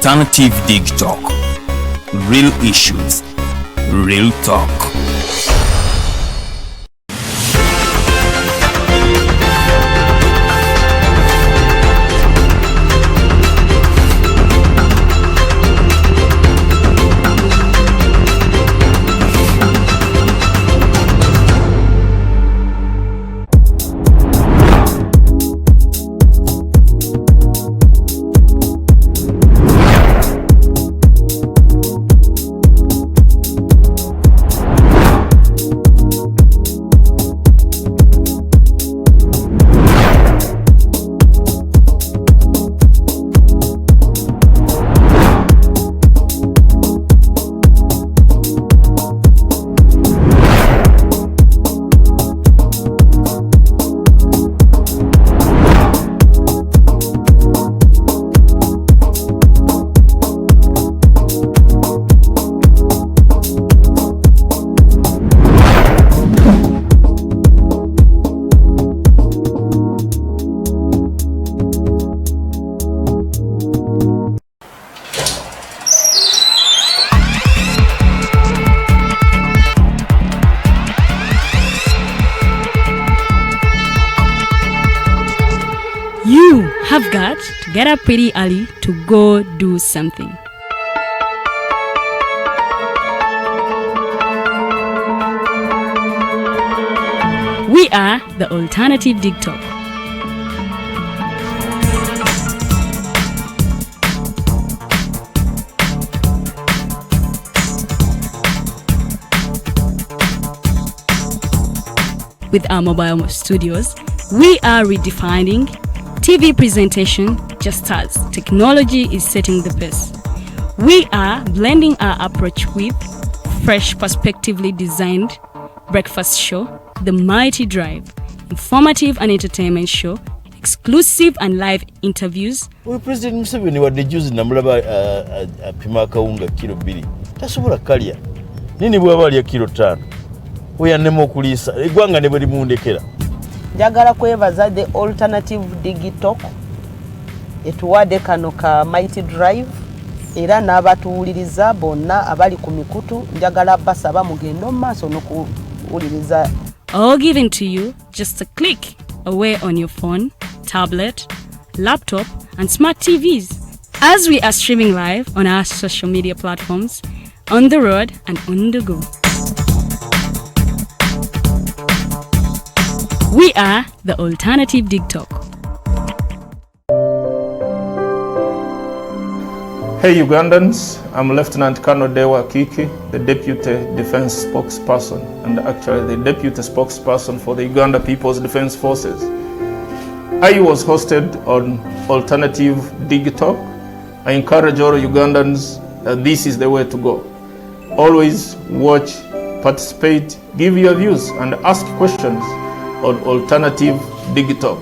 Alternative Dig Talk. Real issues, real talk. Have got to get up pretty early to go do something. We are the Alternative Dig Talk. With our mobile studios, we are redefining TV presentation just as technology is setting the pace. We are blending our approach with fresh, perspectively designed breakfast show, The Mighty Drive, informative and entertainment show, exclusive and live interviews. We President Museveni wadde juzi namulaba apima akawunga kilo 2 tasobola kalya nini bwaba alya kilo 5 oyannema okuliisa eggwanga ne bwe limundekera. Njagala kwebaza the Alternative Dig Talk etuwadde kano ka Mighty Drive era n'abatuwuliriza bonna abali ku mikutu njagala basaba mugendo maaso n'okuwuliriza. All given to you just a click away on your phone, tablet, laptop and smart TVs as we are streaming live on our social media platforms, on the road and on the go. We are the Alternative Dig Talk. Hey Ugandans, I'm Lieutenant Colonel Dewa Kiki, the Deputy Defense Spokesperson and actually the Deputy Spokesperson for the Uganda People's Defense Forces. I was hosted on Alternative Dig Talk. I encourage all Ugandans that this is the way to go. Always watch, participate, give your views and ask questions on Alternative Dig Talk.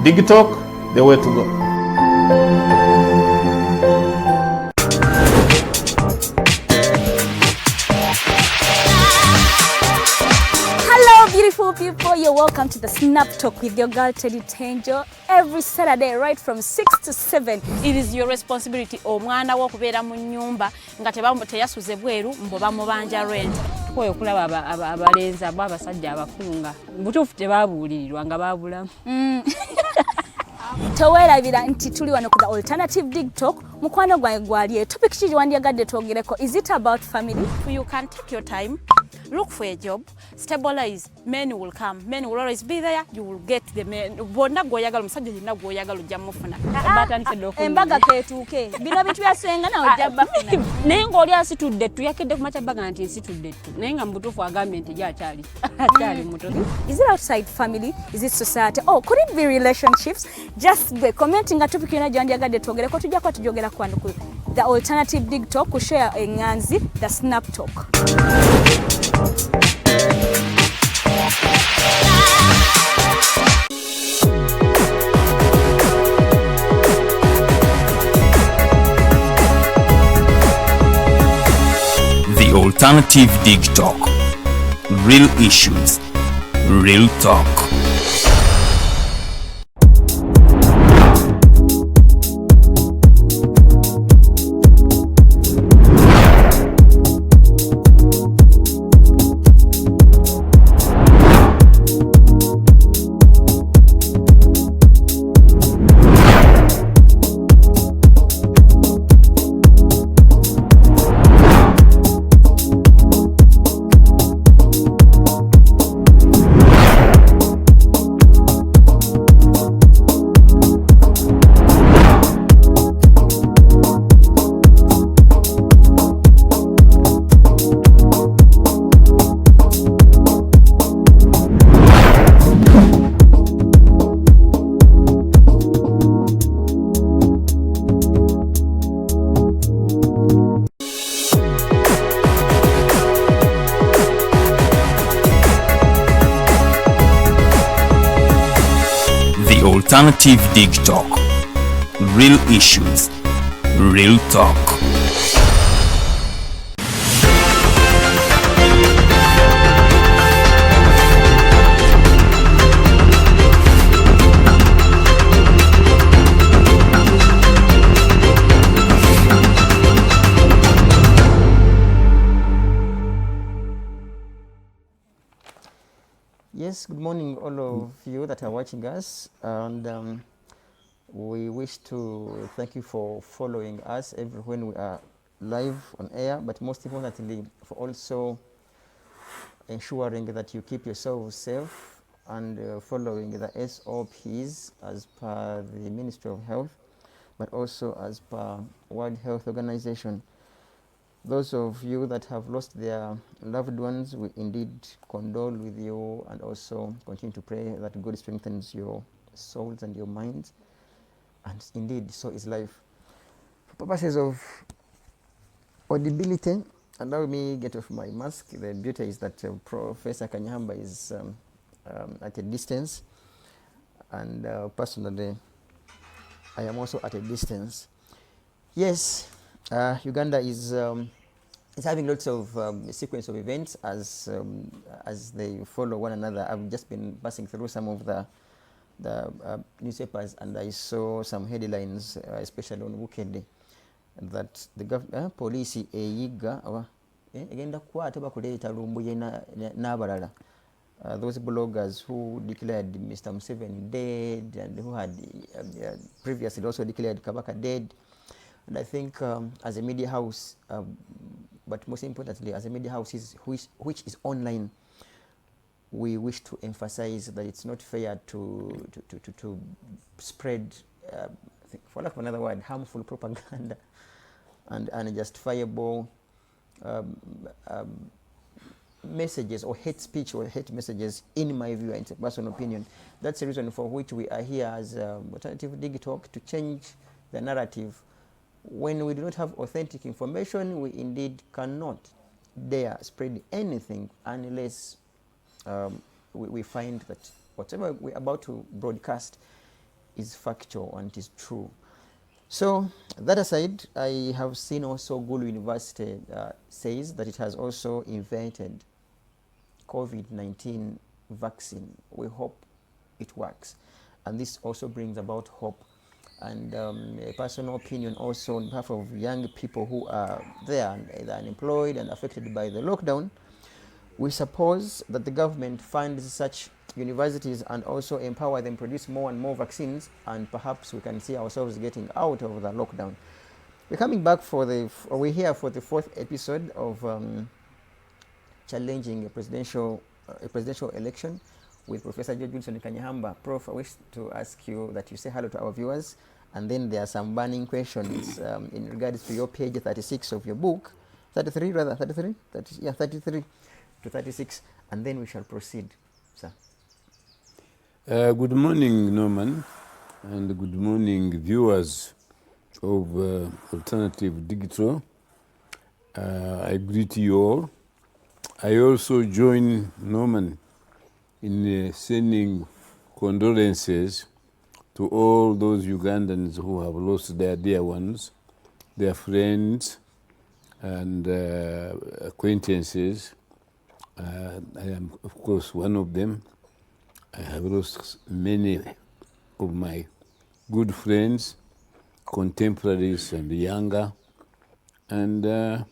Dig Talk, the way to go. Hello beautiful people, you're welcome to the Snap Talk with your girl Teddy Tenjo every Saturday right from 6 to 7. It is your responsibility omwana wo kubeera mu nyumba nga teyasuze bweru mbo bamubanja rent. Koyo kulaba abalenzi abasajja abakunga mbutuufu tebabuulirirwa nga babulamu. Towerabira nti tuli wano ku the Alternative Dig Talk. Mukwano gwange gwali topic ki wandiyagadde twogereko. Is it about family? You can take your time, look for a job, stabilize, men will come, men will always be there, you will get the men. Bonna goyagala musajja yenna goyagala ojja mufuna. Embaga ketuuke bino bintu byasenga nawe ojja bafuna. Naye ng'oli asitudde tuyakedde ku macabaga nti nsitudde tu naye nga mutuufu agambye nti gy'akyali muto. Is it outside family? Is it society? Oh, could it be relationships? Just be commenting a topic yona gyandiyagadde twogereko tujjako tujogera kwano ku the Alternative Dig Talk ku share enganzi the Snap Talk. The Alternative Dig Talk. Real issues, real talk. Alternative Dig Talk. Real issues, real talk. Yes, good morning all of you that are watching us, and we wish to thank you for following us every when we are live on air, but most importantly for also ensuring that you keep yourselves safe and following the SOPs as per the Ministry of Health, but also as per World Health Organization. Those of you that have lost their loved ones, we indeed condole with you and also continue to pray that God strengthens your souls and your minds. And indeed, so is life. For purposes of audibility, allow me get off my mask. The beauty is that Professor Kanyeihamba is at a distance, and personally, I am also at a distance. Yes, Uganda is having lots of sequence of events as they follow one another. I've just been passing through some of the newspapers, and I saw some headlines, especially on Wukede, that the police eyiga egenda kukwata bakuleeta lumbuye n'abalala. Those bloggers who declared Mr. Museveni dead and who had previously also declared Kabaka dead. And I think as a media house, but most importantly as a media house which is online, we wish to emphasize that it's not fair to spread, for lack of another word, harmful propaganda and unjustifiable messages or hate speech or hate messages, in my view and personal opinion. That's the reason for which we are here as Alternative Dig Talk, to change the narrative. When we do not have authentic information, we indeed cannot dare spread anything unless we find that whatever we're about to broadcast is factual and is true. So that aside, I have seen also Gulu University says that it has also invented COVID-19 vaccine. We hope it works, and this also brings about hope. And a personal opinion also on behalf of young people who are there, either unemployed and affected by the lockdown. We suppose that the government funds such universities and also empower them to produce more and more vaccines, and perhaps we can see ourselves getting out of the lockdown. We're coming back we're here for the fourth episode of challenging a presidential election with Professor Wilson Kanyeihamba. Prof, I wish to ask you that you say hello to our viewers, and then there are some burning questions in regards to your page 36 of your book, 33 rather, 33? 33 to 36, and then we shall proceed, sir. Good morning, Norman, and good morning, viewers of Alternative Digital. I greet you all. I also join Norman in sending condolences to all those Ugandans who have lost their dear ones, their friends and acquaintances. I am, of course, one of them. I have lost many of my good friends, contemporaries and younger, and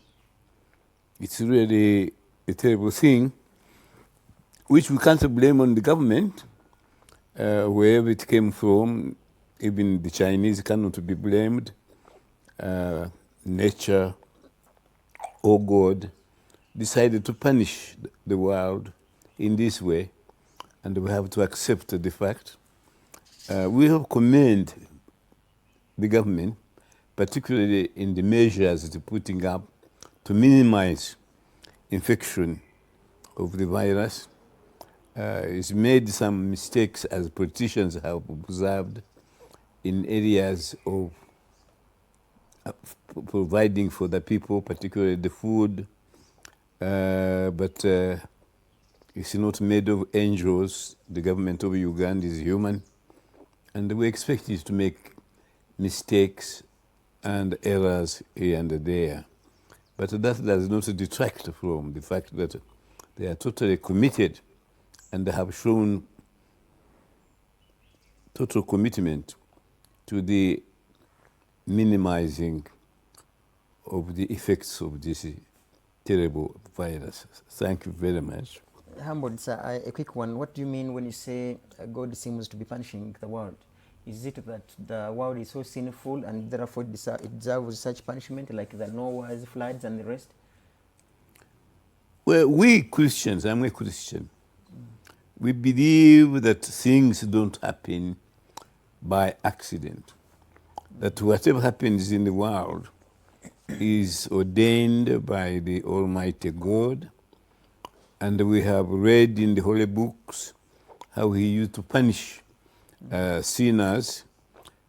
it's really a terrible thing, which we can't blame on the government, wherever it came from. Even the Chinese cannot be blamed. Nature or God decided to punish the world in this way, and we have to accept the fact. We have commended the government, particularly in the measures it's putting up to minimize infection of the virus. It's made some mistakes, as politicians have observed, in areas of providing for the people, particularly the food, but it's not made of angels. The government of Uganda is human, and we expect it to make mistakes and errors here and there. But that does not detract from the fact that they are totally committed and they have shown total commitment to the minimizing of the effects of this terrible virus. Thank you very much. Humbled, sir, a quick one. What do you mean when you say God seems to be punishing the world? Is it that the world is so sinful and therefore it deserves such punishment, like the Noah's floods and the rest? Well, we Christians, I'm a Christian, we believe that things don't happen by accident, that whatever happens in the world is ordained by the Almighty God, and we have read in the holy books how he used to punish sinners,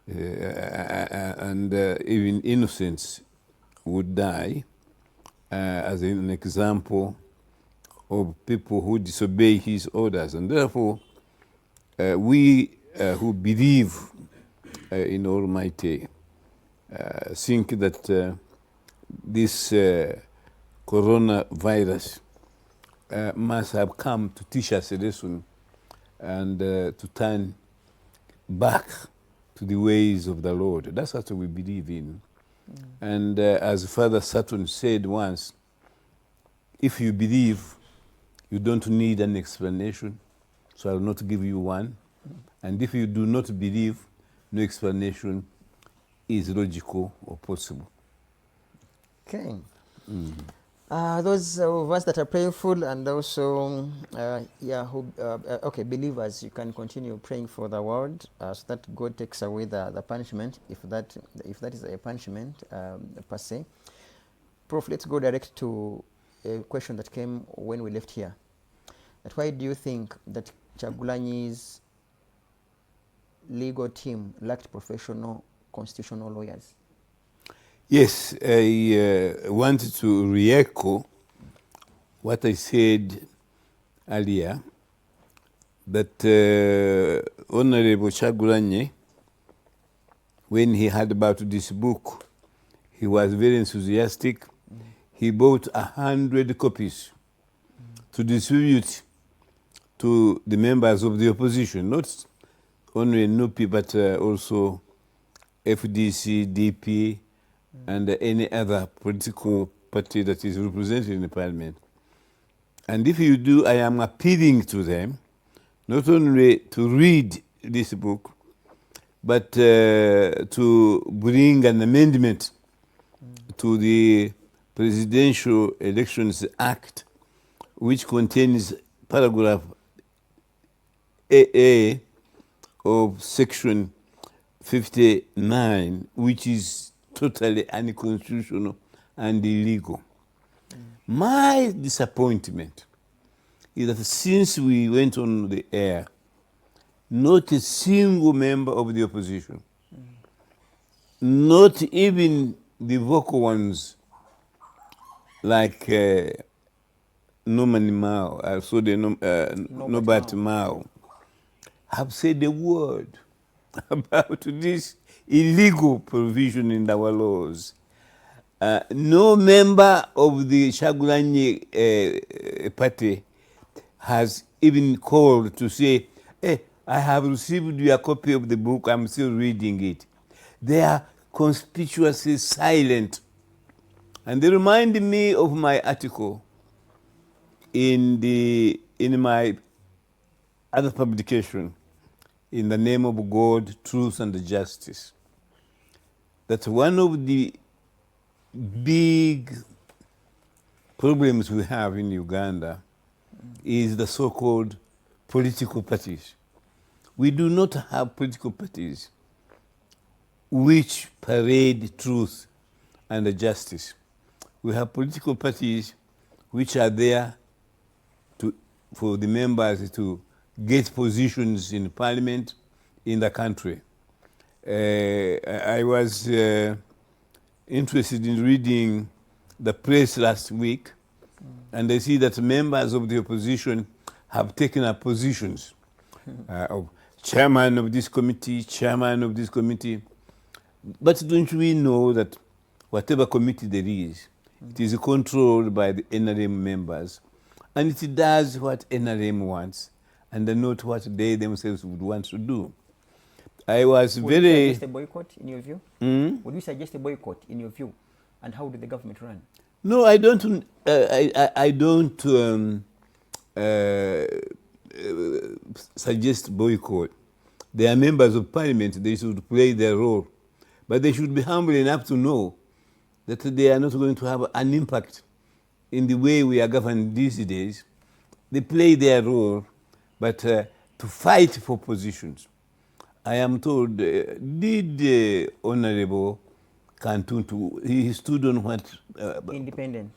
and even innocents would die, as an example of people who disobey his orders. And therefore, we who believe in Almighty think that this coronavirus must have come to teach us a lesson and to turn back to the ways of the Lord. That's what we believe in. And as Father Saturn said once, if you believe, you don't need an explanation, so I will not give you one. And if you do not believe, no explanation is logical or possible. Okay. Those of us that are prayerful and also, okay, believers, you can continue praying for the world so that God takes away the punishment, if that is a punishment per se. Prof, let's go direct to a question that came when we left here. That why do you think that Kyagulanyi's legal team lacked professional constitutional lawyers? Yes, I wanted to re-echo what I said earlier, that Honorable Kyagulanyi, when he heard about this book, he was very enthusiastic. He bought 100 copies to distribute to the members of the opposition, not only NUPI, but also FDC, DP, and any other political party that is represented in the parliament. And if you do, I am appealing to them not only to read this book, but to bring an amendment to the Presidential Elections Act, which contains paragraph AA of section 59, which is totally unconstitutional and illegal. My disappointment is that since we went on the air, not a single member of the opposition, not even the vocal ones like Norman Mao, Norbert Mao, have said a word about this illegal provision in our laws. No member of the Kyagulanyi party has even called to say, hey, I have received your copy of the book, I'm still reading it. They are conspicuously silent. And they remind me of my article in my other publication, In the Name of God, Truth and Justice, that one of the big problems we have in Uganda is the so-called political parties. We do not have political parties which parade truth and justice. We have political parties which are there for the members to get positions in parliament in the country. I was interested in reading the press last week, and I see that members of the opposition have taken up positions of chairman of this committee, chairman of this committee. But don't we know that whatever committee there is, it is controlled by the NRM members, and it does what NRM wants, and not what they themselves would want to do. I was Would very... you suggest a boycott in your view? Would you suggest a boycott in your view? And how did the government run? No, I don't. I don't suggest boycott. They are members of parliament. They should play their role, but they should be humble enough to know that they are not going to have an impact in the way we are governed these days. They play their role, but to fight for positions. I am told, did Honorable Kantuntu, he stood on what? Independent.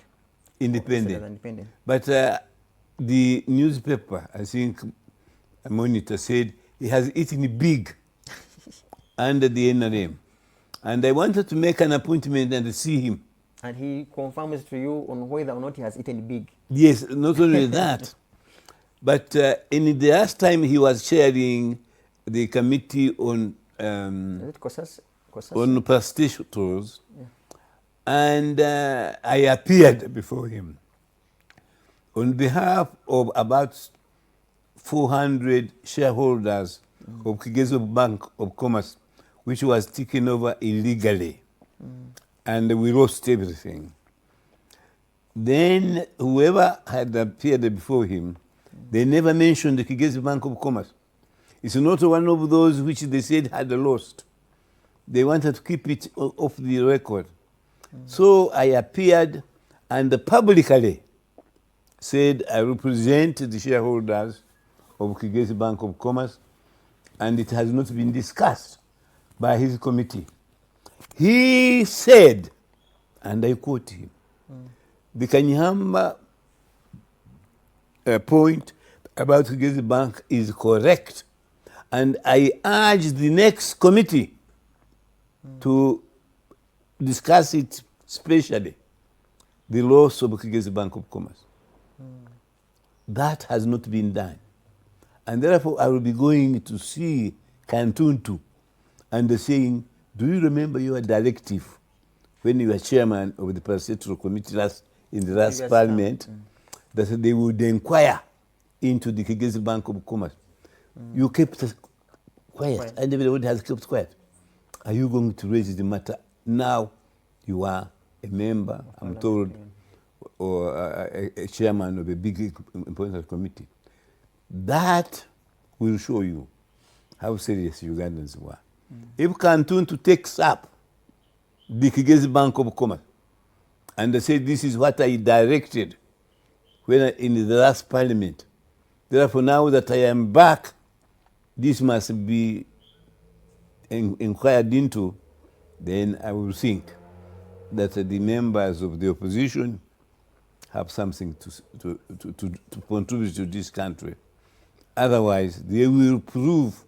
Independent. But the newspaper, I think, a monitor said he has eaten big under the NRM. And I wanted to make an appointment and see him. And he confirms to you on whether or not he has eaten big. Yes, not only that, but in the last time he was chairing the committee on on prostitutes, and I appeared before him on behalf of about 400 shareholders of Kigezo Bank of Commerce, which was taken over illegally, and we lost everything. Then whoever had appeared before him, they never mentioned the Kigezo Bank of Commerce. It's not one of those which they said had lost. They wanted to keep it off the record. So I appeared and publicly said I represent the shareholders of Kigezo Bank of Commerce, and it has not been discussed by his committee. He said, and I quote him, the Kanyeihamba point about Kigezo Bank is correct, and I urge the next committee to discuss it, especially the loss of Kigezo Bank of Commerce. That has not been done. And therefore, I will be going to see Kantuntu and saying, do you remember your directive when you were chairman of the Parliamentary Committee in the last parliament, that they would inquire into the Kigezo Bank of Commerce? You kept quiet, and everybody has kept quiet. Are you going to raise the matter now? You are a member, I'm told, or a chairman of a big important committee. That will show you how serious Ugandans were. If Kantuntu takes up the Kigezo Bank of Commerce and they say this is what I directed when in the last parliament, therefore now that I am back, this must be inquired into, then I will think that the members of the opposition have something to contribute to this country. Otherwise, they will prove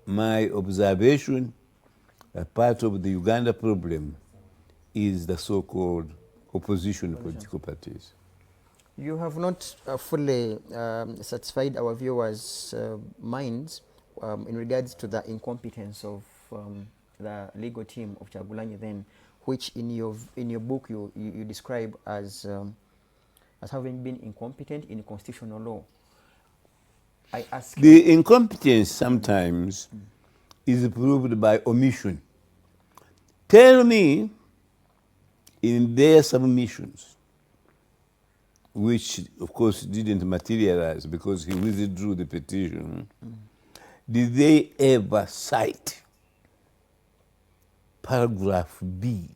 my observation that part of the Uganda problem is the so-called opposition political parties. You have not fully satisfied our viewers' minds in regards to the incompetence of the legal team of Kyagulanyi then, which in your book you describe as having been incompetent in constitutional law. I ask the incompetence sometimes is proved by omission. Tell me in their submissions, which of course didn't materialize because he withdrew the petition, did they ever cite paragraph B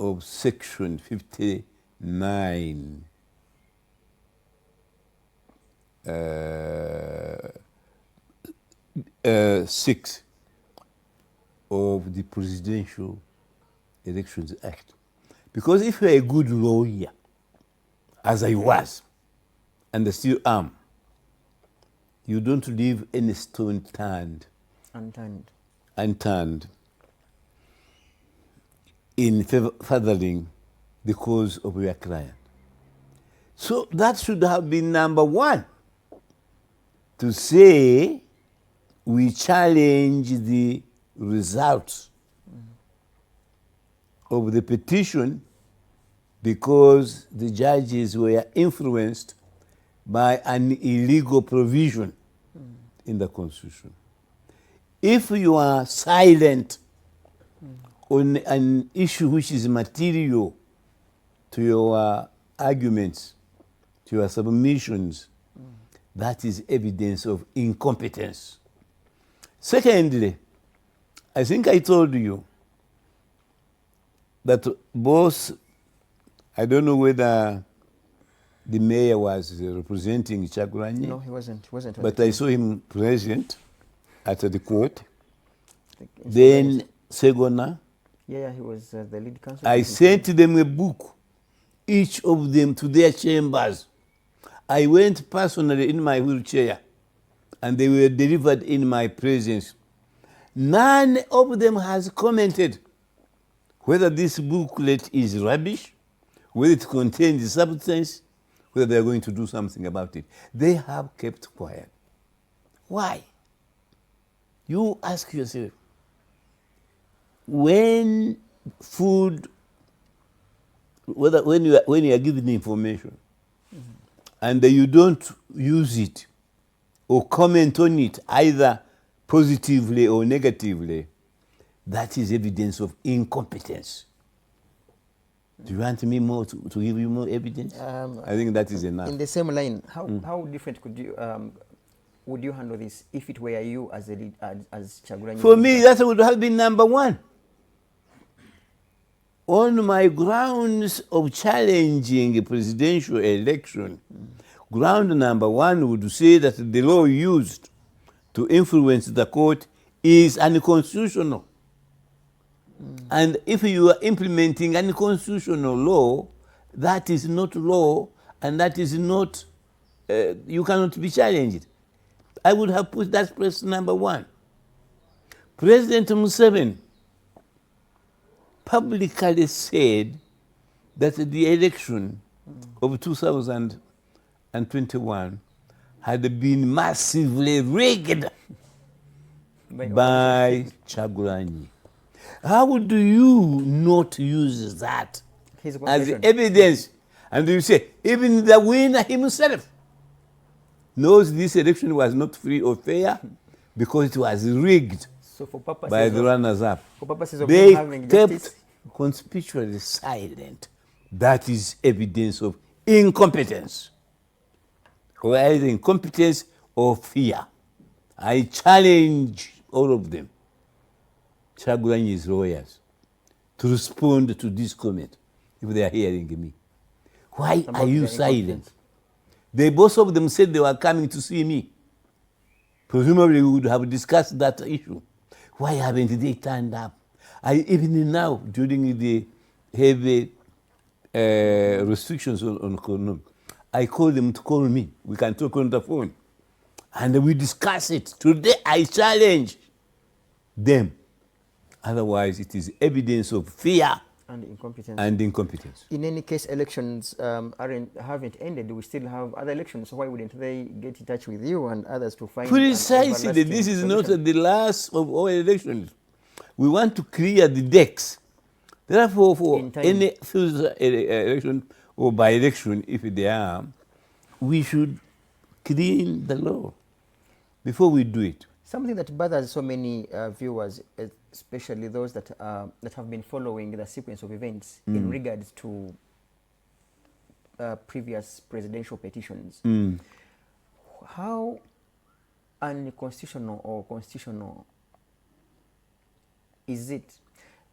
of section 59 6 of the Presidential Elections Act? Because if you're a good lawyer, as I was, and I still am, you don't leave any stone unturned in furthering the cause of your client. So that should have been number one. to say we challenge the results of the petition because the judges were influenced by an illegal provision in the Constitution. If you are silent on an issue which is material to your arguments, to your submissions, that is evidence of incompetence. Secondly, I think I told you that both, I don't know whether the mayor was representing Kyagulanyi. No, he wasn't. But I saw him present at the court. Then Segona. Yeah, he was the lead counsel. I sent them a book, each of them to their chambers. I went personally in my wheelchair, and they were delivered in my presence. None of them has commented whether this booklet is rubbish, whether it contains substance, whether they are going to do something about it. They have kept quiet. Why? You ask yourself, when food, when you are given information, and you don't use it or comment on it either positively or negatively, that is evidence of incompetence. Do you want me more to give you more evidence? I think that is enough. In the same line, how different could you would you handle this if it were you as a lead, as Kyagulanyi? For me, that would have been number one. On my grounds of challenging a presidential election, ground number one would say that the law used to influence the court is unconstitutional. And if you are implementing unconstitutional law, that is not law, and that is not, you cannot be challenged. I would have put that place number one. President Museveni publicly said that the election of 2021 had been massively rigged by Kyagulanyi. How do you not use that as evidence? And you say, even the winner himself knows this election was not free or fair because it was rigged by the runners-up. They kept conspicuously silent. That is evidence of incompetence, or either incompetence or fear. I challenge all of them, Kyagulanyi's lawyers, to respond to this comment if they are hearing me. Why are you silent? They both of them said they were coming to see me. Presumably we would have discussed that issue. Why haven't they turned up? Even now, during the heavy restrictions on Kono, I call them to call me. We can talk on the phone. And we discuss it. Today I challenge them. Otherwise, it is evidence of fear and incompetence. In any case, elections haven't ended. We still have other elections. So why wouldn't they get in touch with you and others to find? Precisely, this is not the last of all elections. We want to clear the decks. Therefore, for any future election or by-election, if they are, we should clean the law before we do it. Something that bothers so many viewers, especially those that have been following the sequence of events in regards to previous presidential petitions. How unconstitutional or constitutional is it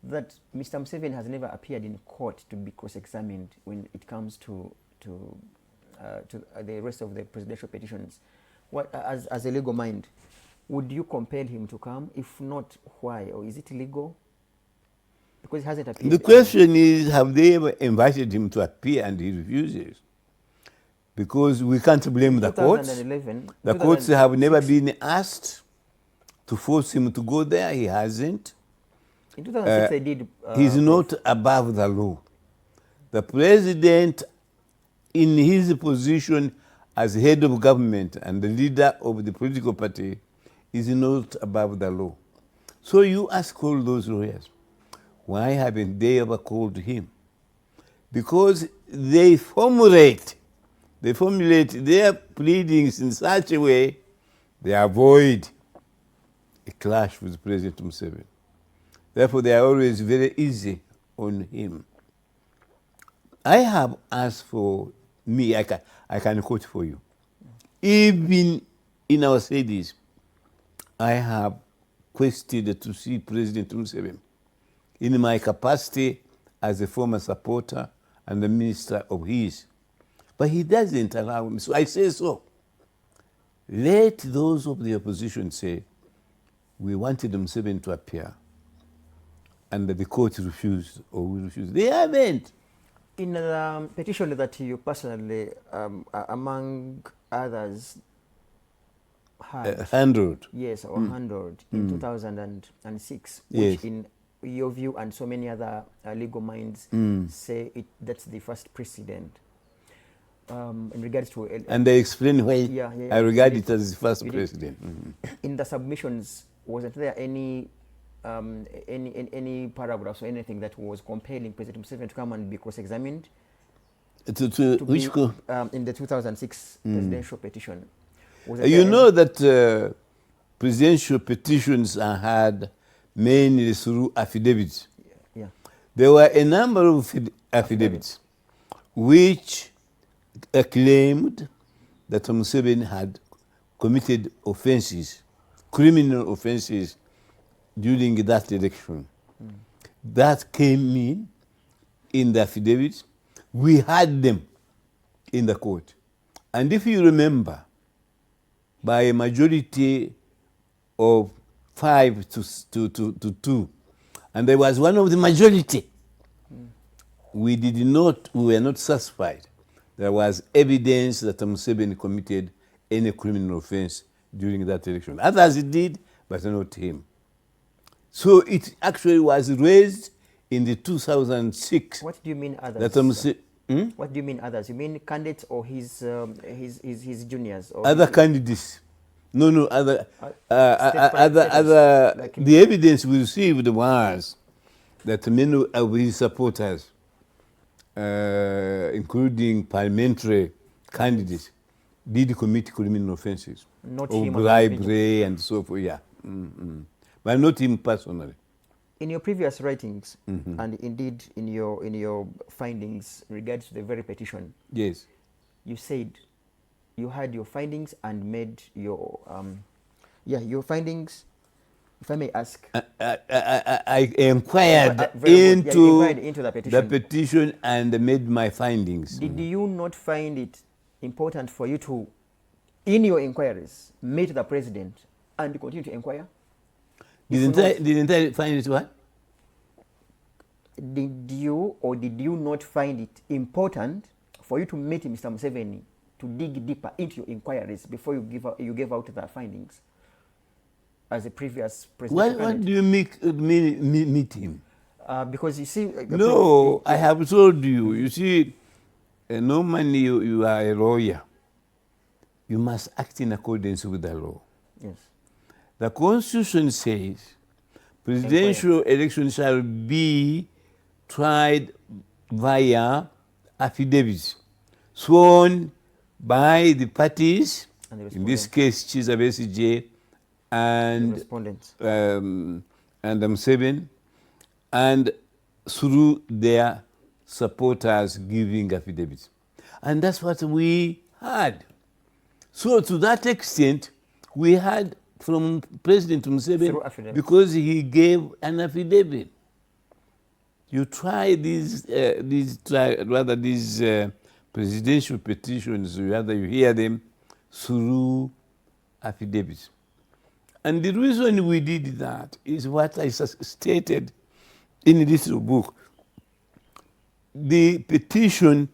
that Mr. Museveni has never appeared in court to be cross-examined when it comes to the rest of the presidential petitions? What, as a legal mind, would you compel him to come? If not, why? Or is it illegal? Because he hasn't appeared. The question is, have they ever invited him to appear and he refuses? Because we can't blame the courts. The courts have never been asked to force him to go there. He hasn't. In 2006, they did. He's not above the law. The president, in his position as head of government and the leader of the political party, is not above the law. So you ask all those lawyers, why haven't they ever called him? Because they formulate their pleadings in such a way they avoid a clash with President Museveni. Therefore, they are always very easy on him. I have asked for me, I can quote for you. Even in our cities, I have requested to see President Museveni in my capacity as a former supporter and the minister of his. But he doesn't allow me. So I say so. Let those of the opposition say, we wanted Museveni to appear, and the court refused, or we refused. They haven't. In the petition that you personally, among others, had, 100. yes, or 100 in 2006, Yes. which in your view and so many other legal minds say that's the first precedent. In regards to... And they explain why I regard it as the first You did. president. In the submissions, wasn't there any paragraphs or anything that was compelling President Museveni to come and be cross-examined? To which be, in the 2006 presidential petition. you know that presidential petitions are had mainly through affidavits. Yeah. There were a number of affidavits which claimed that Museveni had committed offenses, criminal offenses, during that election. That came in the affidavits. We had them in the court. And if you remember, by a majority of 5 to 2, and there was one of the majority, we were not satisfied. There was evidence that Museveni committed any criminal offense during that election. Others did, but not him. So it actually was raised in the 2006. What do you mean others? What do you mean others? You mean candidates or his juniors? Or other candidates? No, other. Like the evidence we received was that many of his supporters, including parliamentary candidates, did commit criminal offenses. Not of him bribery and so forth, yeah. But not him personally. In your previous writings, and indeed in your findings regards to the very petition, Yes. you said you had your findings and made your your findings. If I may ask, I inquired into the petition and made my findings. Did you not find it important for you to, in your inquiries, meet the president and continue to inquire? Didn't I find it what? Did you not find it important for you to meet Mr. Museveni to dig deeper into your inquiries before you gave out the findings as a previous president? What do you meet him? Because you see... No, I have told you. You see, normally you are a lawyer. You must act in accordance with the law. Yes. The Constitution says presidential elections shall be tried via affidavits sworn by the parties, in this case Chiza Besigye and Museveni, and through their supporters giving affidavits. And that's what we had. So to that extent, we had from President Museveni, because he gave an affidavit. You try these presidential petitions, rather you hear them through affidavits. And the reason we did that is what I stated in this book. The petition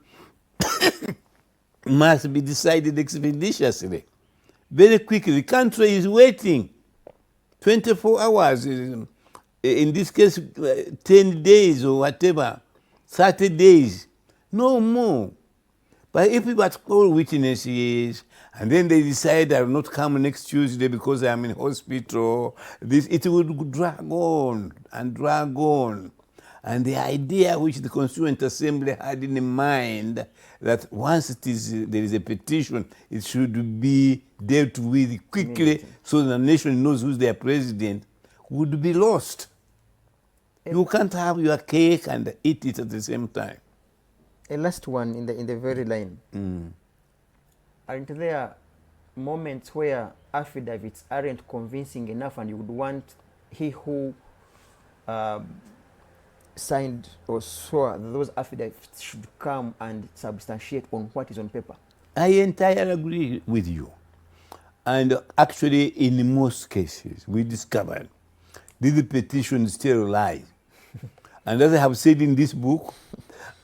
must be decided expeditiously. Very quickly. The country is waiting 24 hours, in this case 10 days or whatever, 30 days, no more. But if we had called witnesses and then they decide I will not come next Tuesday because I am in hospital, it would drag on and drag on. And the idea which the Constituent Assembly had in mind that once there is a petition, it should be dealt with quickly so the nation knows who's their president, would be lost. You can't have your cake and eat it at the same time. A last one in the very line. Aren't there moments where affidavits aren't convincing enough and you would want he who signed or swore those affidavits should come and substantiate on what is on paper? I entirely agree with you. And actually, in most cases, we discovered this petition is still alive. And as I have said in this book,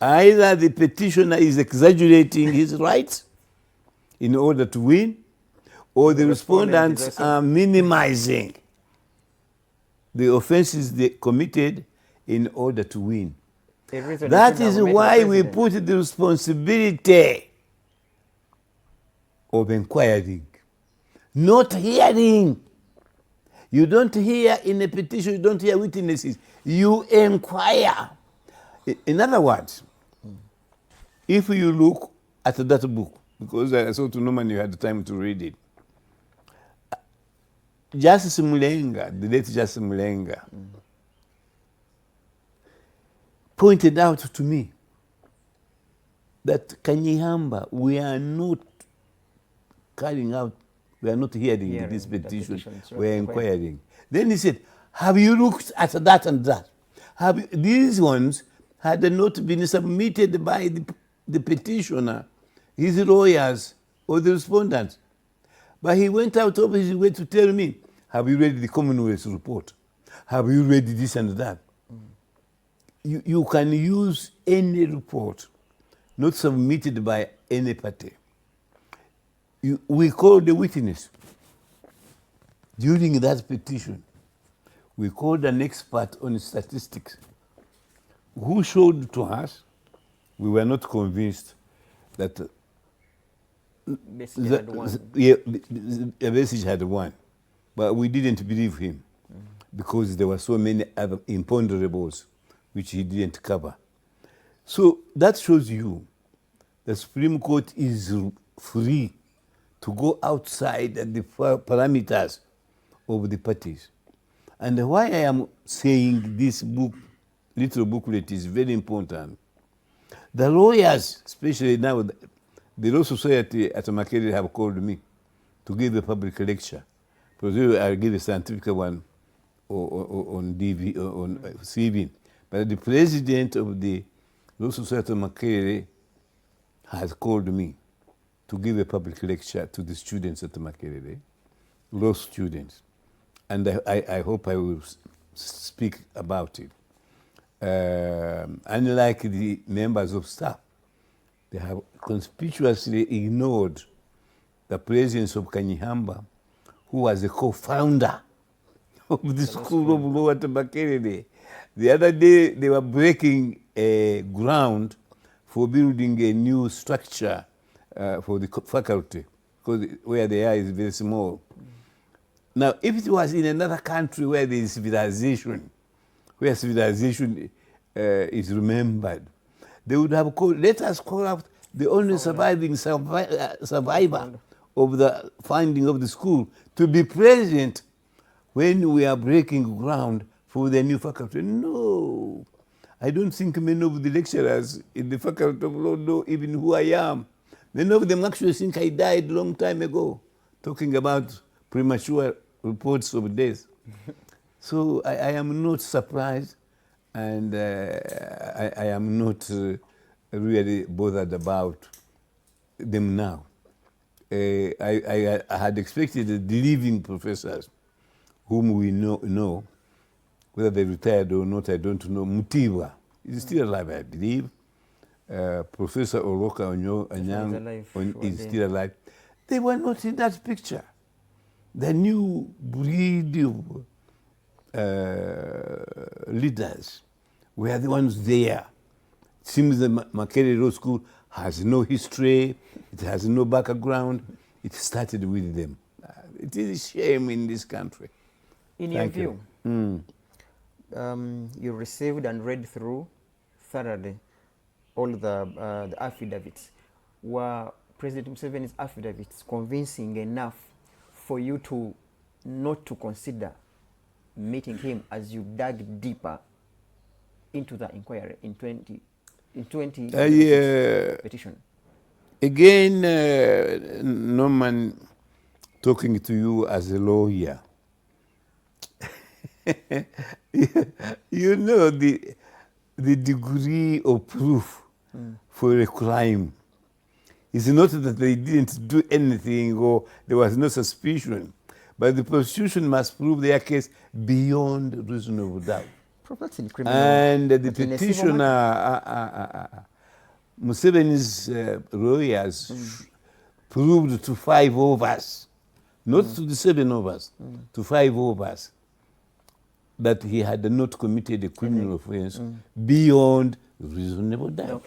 either the petitioner is exaggerating his rights in order to win, or the respondents are minimizing the offenses they committed in order to win. That is why we put the responsibility of inquiring, not hearing. You don't hear in a petition, you don't hear witnesses, you inquire. In other words, if you look at that book, because I saw to Norman you had the time to read it, Justice Mulenga, the late Justice Mulenga, pointed out to me that Kanyeihamba, we are not carrying out, we are not hearing this petition, we are inquiring. Then he said, have you looked at that and that? These ones had not been submitted by the petitioner, his lawyers, or the respondents. But he went out of his way to tell me, have you read the Commonwealth report? Have you read this and that? You can use any report not submitted by any party. We called the witness. During that petition, we called an expert on statistics who showed to us, we were not convinced that Besigye had won. But we didn't believe him because there were so many other imponderables which he didn't cover. So that shows you the Supreme Court is free to go outside the parameters of the parties. And why I am saying this book, little booklet, is very important. The lawyers, especially now, the Law Society at Makerere have called me to give a public lecture. Because I'll give a scientific one on CV. But the president of the Law Society of Makerere has called me to give a public lecture to the students at Makerere, law students. And I hope I will speak about it. Unlike the members of staff, they have conspicuously ignored the presence of Kanyeihamba, who was a co-founder of the School of Law at Makerere. The other day, they were breaking ground for building a new structure for the faculty, because where they are is very small. Now, if it was in another country where there is civilization, where civilization is remembered, they would have called, let us call out the only surviving survivor of the founding of the school to be present when we are breaking ground for the new faculty. No, I don't think many of the lecturers in the faculty of law know even who I am. Many of them actually think I died a long time ago, talking about premature reports of death. So I am not surprised, and I am not really bothered about them now. I had expected the living professors, whom we know, whether they retired or not, I don't know. Mutiba is still alive, I believe. Professor Oroka Anyang is still alive. They were not in that picture. The new breed of leaders were the ones there. It seems the Makerere Law School has no history, it has no background. It started with them. It is a shame in this country. In your view, you received and read through thoroughly all the affidavits. Were President Museveni's affidavits convincing enough for you to not to consider meeting him as you dug deeper into the inquiry in 20 petition? Again, Norman, talking to you as a lawyer, you know the degree of proof for a crime is not that they didn't do anything or there was no suspicion, but the prosecution must prove their case beyond reasonable doubt. And the petitioner, Museveni's lawyers proved to 5 of us, not to the 7 of us, to 5 of us, that he had not committed a criminal offense beyond reasonable doubt.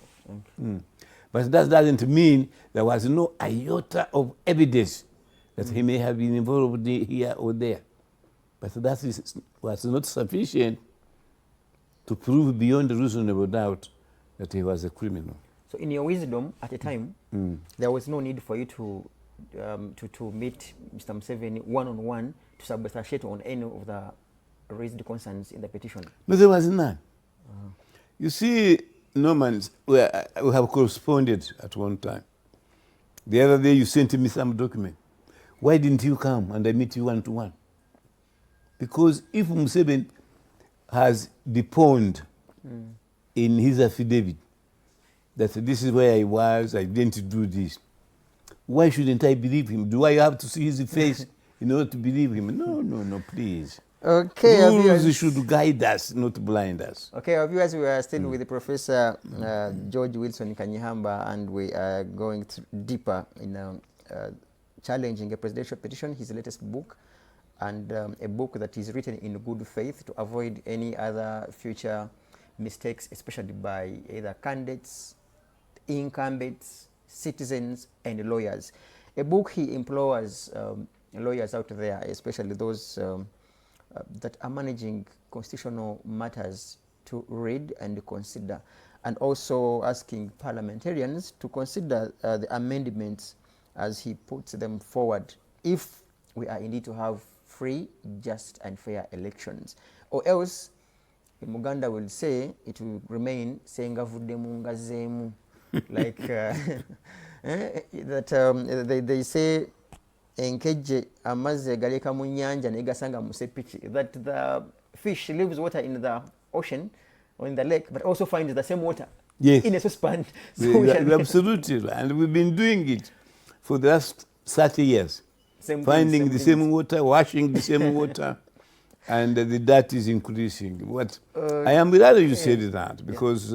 But that doesn't mean there was no iota of evidence that he may have been involved here or there. But that was not sufficient to prove beyond reasonable doubt that he was a criminal. So in your wisdom at the time, there was no need for you to meet Mr. Museveni one-on-one to substantiate on any of the raised concerns in the petition? No, there was none. You see, Norman, we have corresponded at one time. The other day you sent me some document. Why didn't you come and I meet you one-to-one? Because if Museveni has deponed in his affidavit that this is where I was, I didn't do this, why shouldn't I believe him? Do I have to see his face in order to believe him? No, please. Okay, rules should guide us, not blind us. Okay, our viewers, we are still with Professor George Wilson Kanyeihamba, and we are going deeper in challenging a presidential petition, his latest book, and a book that is written in good faith to avoid any other future mistakes, especially by either candidates, incumbents, citizens, and lawyers. A book he implores lawyers out there, especially those that are managing constitutional matters, to read and consider, and also asking parliamentarians to consider the amendments as he puts them forward, if we are indeed to have free, just, and fair elections. Or else, Muganda will say, it will remain senga vuddemu ngazemu, like that they say, enkeje amaze galeka mu nyanja ne gasanga mu sepiki, that the fish leaves water in the ocean or in the lake, but also finds the same water in a saucepan. So absolutely, and we've been doing it for the last 30 years. Finding the same water, washing the same water, and the dirt is increasing. I am glad you said that, because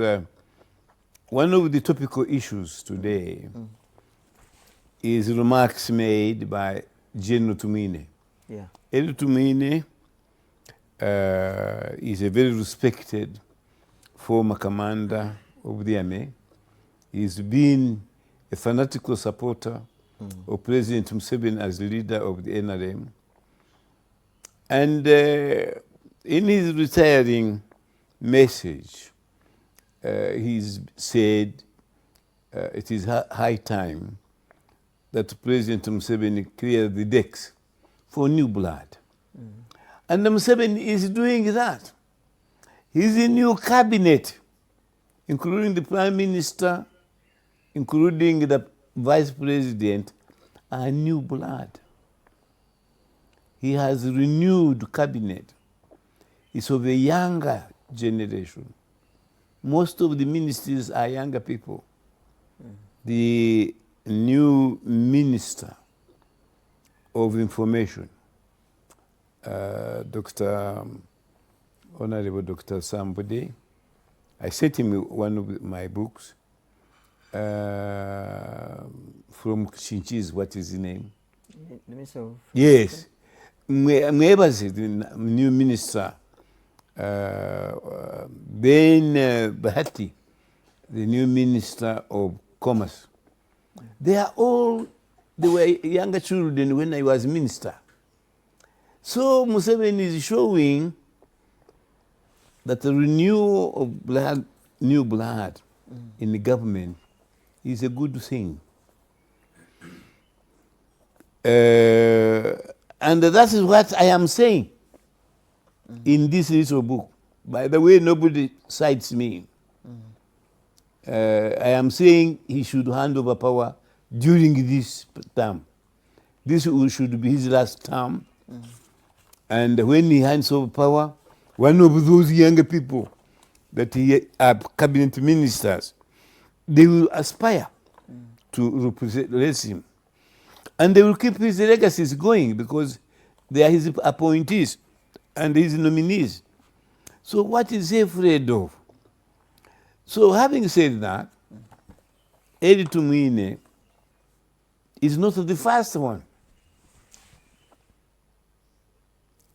one of the topical issues today is remarks made by General Tumine. General Tumine is a very respected former commander of the army. He's been a fanatical supporter of President Museveni as leader of the NRM. And in his retiring message, he's said it is high time that President Museveni clear the decks for new blood. And Museveni is doing that. His new cabinet, including the Prime Minister, including the Vice President, are new blood. He has renewed cabinet. It's of a younger generation. Most of the ministers are younger people. The new Minister of Information, Honorable Dr. Sambode, I sent him one of my books from Chinchiz, what is his name? Yes. Mwebazi, the new minister, then Bahati, the new minister of commerce. They were younger children when I was minister. So Museveni is showing that the renewal of blood, new blood in the government is a good thing. And that is what I am saying in this little book. By the way, nobody cites me. I am saying he should hand over power during this term. This should be his last term. And when he hands over power, one of those younger people that are cabinet ministers, they will aspire to replace him. And they will keep his legacies going because they are his appointees and his nominees. So what is he afraid of? So having said that, Edi Tumuhimbise is not the first one.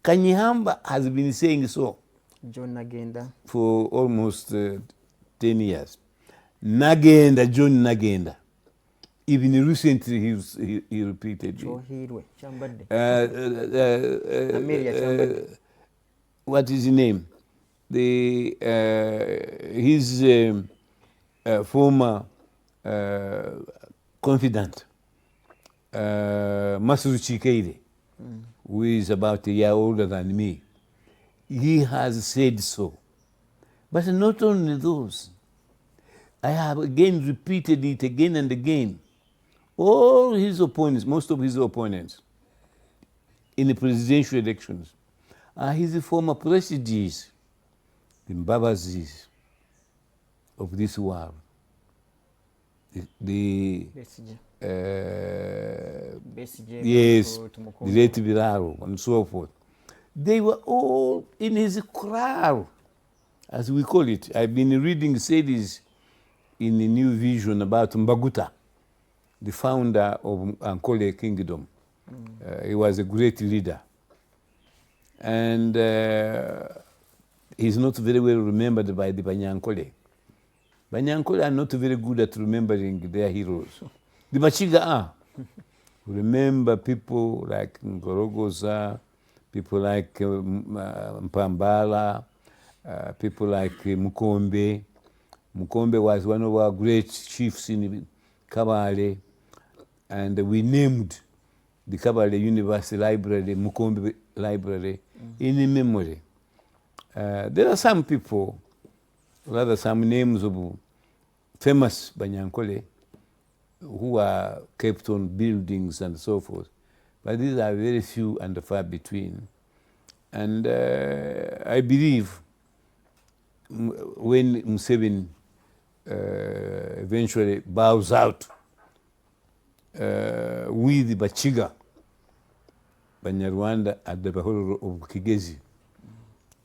Kanyeihamba has been saying so John Nagenda for almost 10 years. Nagenda, John Nagenda. Even recently he repeated it. What is his name? His former confidant, Masuru Chikeire, who is about a year older than me. He has said so. But not only those. I have again repeated it again and again. All his opponents, most of his opponents in the presidential elections are his former presidees, the Mbabazis of this world. Yes, the late Biraro and so forth. They were all in his crowd, as we call it. I've been reading series in the New Vision about Mbaguta, the founder of Ankole Kingdom. He was a great leader. And he's not very well remembered by the Banyankole. Banyankole are not very good at remembering their heroes. The Bachiga are. Remember people like Ngorogoza, people like Mpambala, people like Mukombe. Mukombe was one of our great chiefs in Kabale, and we named the Kabale University Library Mukombe Library in memory. There are some people, rather some names of famous Banyankole who are kept on buildings and so forth, but these are very few and far between. And I believe when Museveni eventually bows out with Bachiga, Banyarwanda at the Bahoro of Kigezi,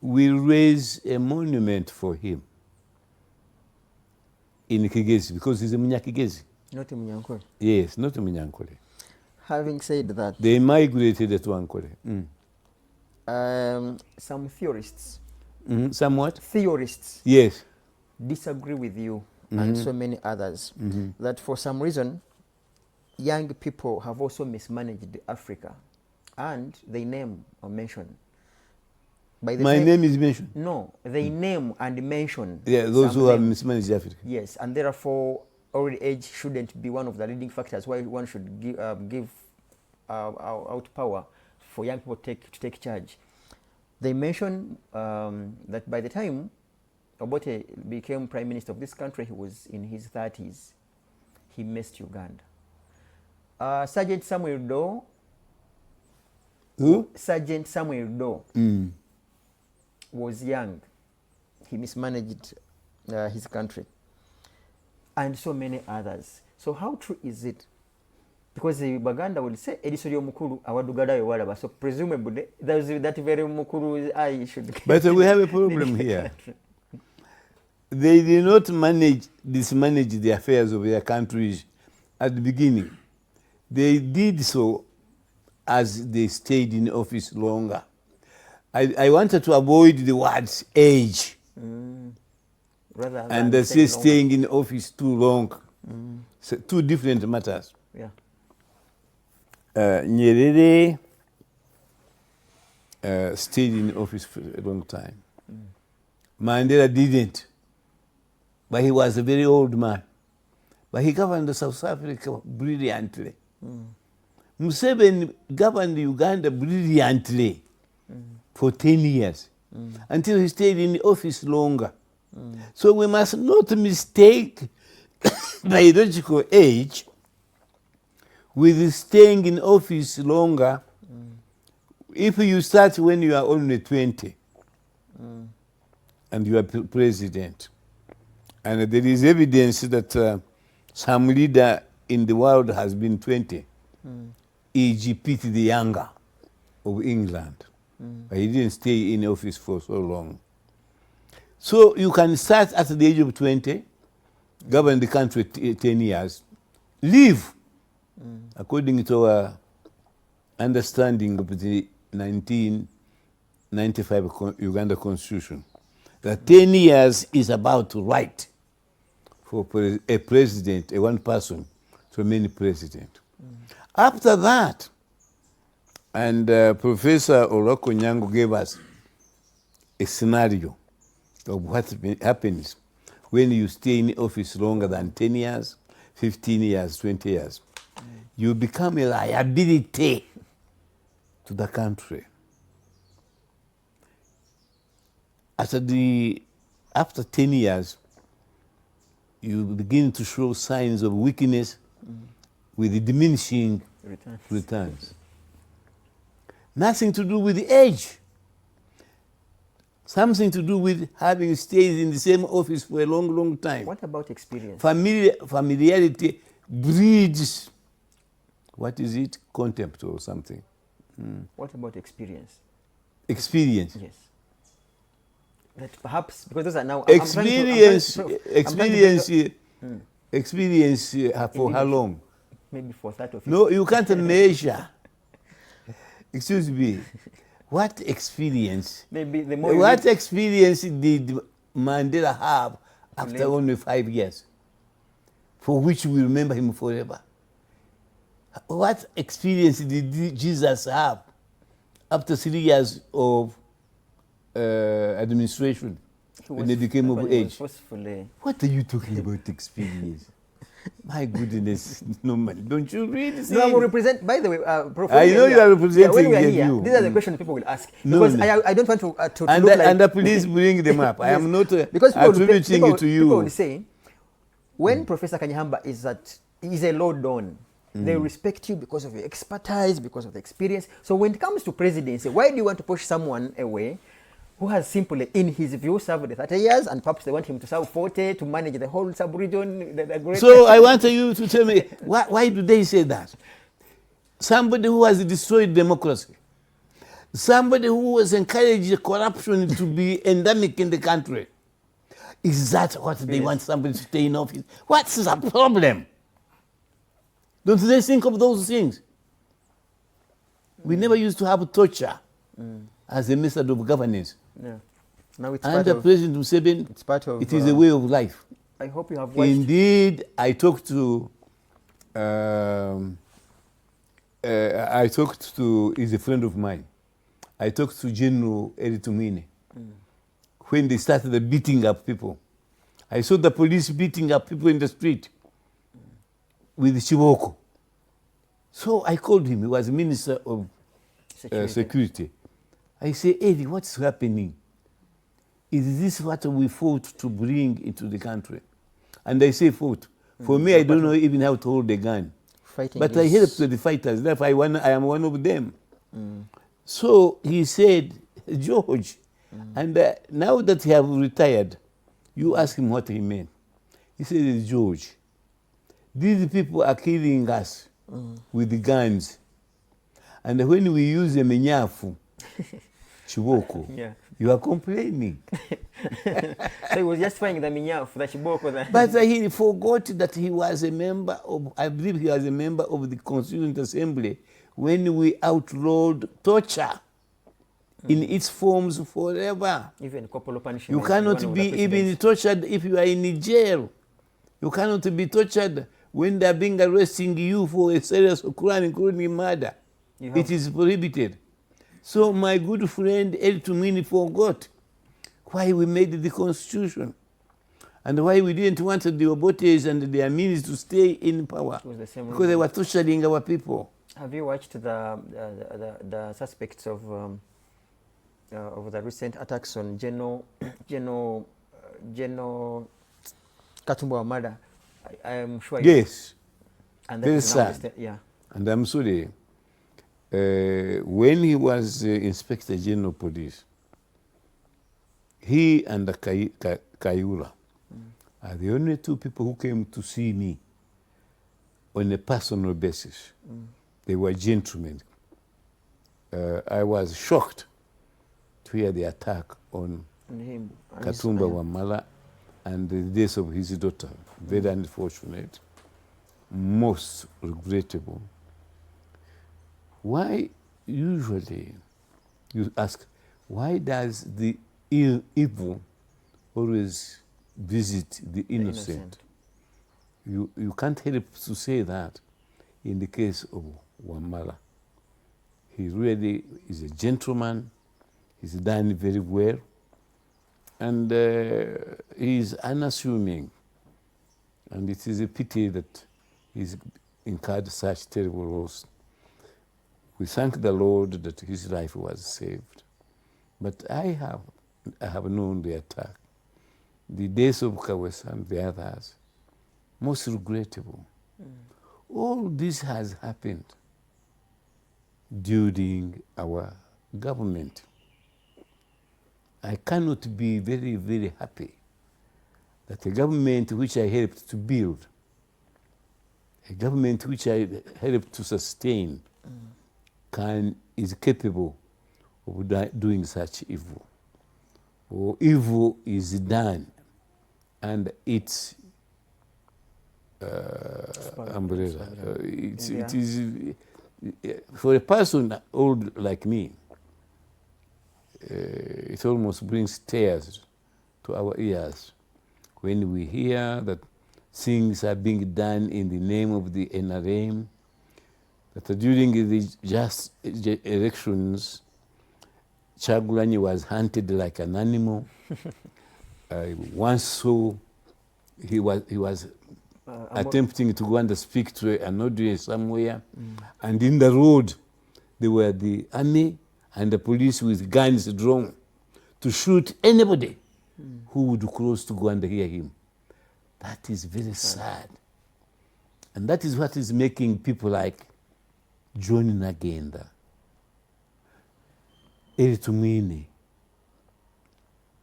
will raise a monument for him in Kigezi because he's a Munyakigezi. Not a Munyankole. Yes, not a Munyankole. Having said that, they migrated to Ankole. Some theorists. Somewhat? Theorists. Yes. Disagree with you and so many others that for some reason young people have also mismanaged Africa and they name or mention. By the My name is mentioned? No, they name and mention. Yeah, those who have mismanaged Africa. Yes, and therefore old age shouldn't be one of the leading factors why one should give out power for young people to take charge. They mention that by the time Obote became prime minister of this country, he was in his 30s. He missed Uganda. Sergeant Samuel Doe. Who? Sergeant Samuel Doe was young. He mismanaged his country. And so many others. So how true is it? Because the Baganda will say, Edisorio Mukuru, Awadugada Walaba. So presumably, that very Mukuru I should. But we have a problem here. They did not mismanage the affairs of their countries at the beginning. They did so as they stayed in office longer. I wanted to avoid the words age. And they say staying in office too long. So two different matters. Yeah. Nyerere stayed in office for a long time. Mandela didn't, but he was a very old man. But he governed South Africa brilliantly. Museveni governed Uganda brilliantly for 10 years until he stayed in the office longer. So we must not mistake biological age with staying in office longer. If you start when you are only 20 and you are president, and there is evidence that some leader in the world has been 20, e.g. Pitt the Younger of England, but he didn't stay in office for so long. So you can start at the age of 20, govern the country 10 years, leave, according to our understanding of the 1995 Uganda Constitution, that 10 years is about right for a president, a one person, to remain president. After that, and Professor Oloko Nyango gave us a scenario of what happens when you stay in office longer than 10 years, 15 years, 20 years. You become a liability to the country. After 10 years, you begin to show signs of weakness with diminishing returns. Nothing to do with the age. Something to do with having stayed in the same office for a long, long time. What about experience? Familiarity breeds, what is it? Contempt or something. What about experience? Experience. Yes. That perhaps, because those are now... Experience for how long? Maybe for 30 or 50. No, you can't measure. Excuse me. What experience? Maybe the more what experience did Mandela have after only 5 years, for which we remember him forever? What experience did Jesus have after 3 years of administration when he became of age? What are you talking about experience? My goodness, no man, don't you really see? No, I will represent, by the way, Prof. I know you are representing the view. These are the questions people will ask. Because I don't want to and look like... And please bring them up. I am not attributing it to you. People will say, when Professor Kanyeihamba is a low down, they respect you because of your expertise, because of the experience. So when it comes to presidency, why do you want to push someone away who has simply, in his view, served the 30 years, and perhaps they want him to serve 40 to manage the whole sub-region? So I want you to tell me, why do they say that? Somebody who has destroyed democracy, somebody who has encouraged corruption to be endemic in the country, is that what they want somebody to stay in office? What's the problem? Don't they think of those things? We never used to have torture as a method of governance. Yeah. Now it's Under President Museveni, it is a way of life. I hope you have watched. Indeed, I talked to, he's a friend of mine. I talked to General Tumine when they started beating up people. I saw the police beating up people in the street with Chiboko. So I called him. He was Minister of Security. I say, Eddie, what's happening? Is this what we fought to bring into the country? And I say fought. For me, I don't know even how to hold a gun. But I helped the fighters. Therefore, I am one of them. So he said, George, and now that he have retired, you ask him what he meant. He said, George, these people are killing us with the guns. And when we use a menyafu, Chiboko, you are complaining. So he was just trying the menyafu, the Chiboko. But he forgot that he was a member of, I believe he was a member of the Constituent Assembly when we outlawed torture in its forms forever. Even corporal punishment. You cannot be even tortured if you are in jail. You cannot be tortured when they are being arresting you for a serious crime, including murder. It is prohibited. So my good friend El Tumini forgot why we made the constitution and why we didn't want the Obotes and the Aminis to stay in power. It was the same because they were torturing our people. Have you watched the suspects of the recent attacks on General Katumba Wamala? I am sure. Yes. And very sad. Yeah. And I'm sorry. When he was Inspector General of Police, he and Kayura are the only two people who came to see me on a personal basis. They were gentlemen. I was shocked to hear the attack on him, Katumba Wamala and the death of his daughter. Very unfortunate, most regrettable. Why usually you ask, why does the evil always visit the innocent? You can't help to say that in the case of Wamala. He really is a gentleman, he's done very well, and he's unassuming. And it is a pity that he's incurred such terrible loss. We thank the Lord that his life was saved. But I have known the attack, the death of Kawesa and the others, most regrettable. All this has happened during our government. I cannot be very, very happy that a government which I helped to build, a government which I helped to sustain, is capable of doing such evil. Or evil is done and it's umbrella. It is for a person old like me, it almost brings tears to our ears when we hear that things are being done in the name of the NRM, that during the just elections, Chagulanyi was hunted like an animal. Once saw he was attempting to go and speak to an audience somewhere, and in the road there were the army and the police with guns drawn to shoot anybody who would cross to go and hear him. That is very sad. And that is what is making people like John Nagenda, Eri Tumwine,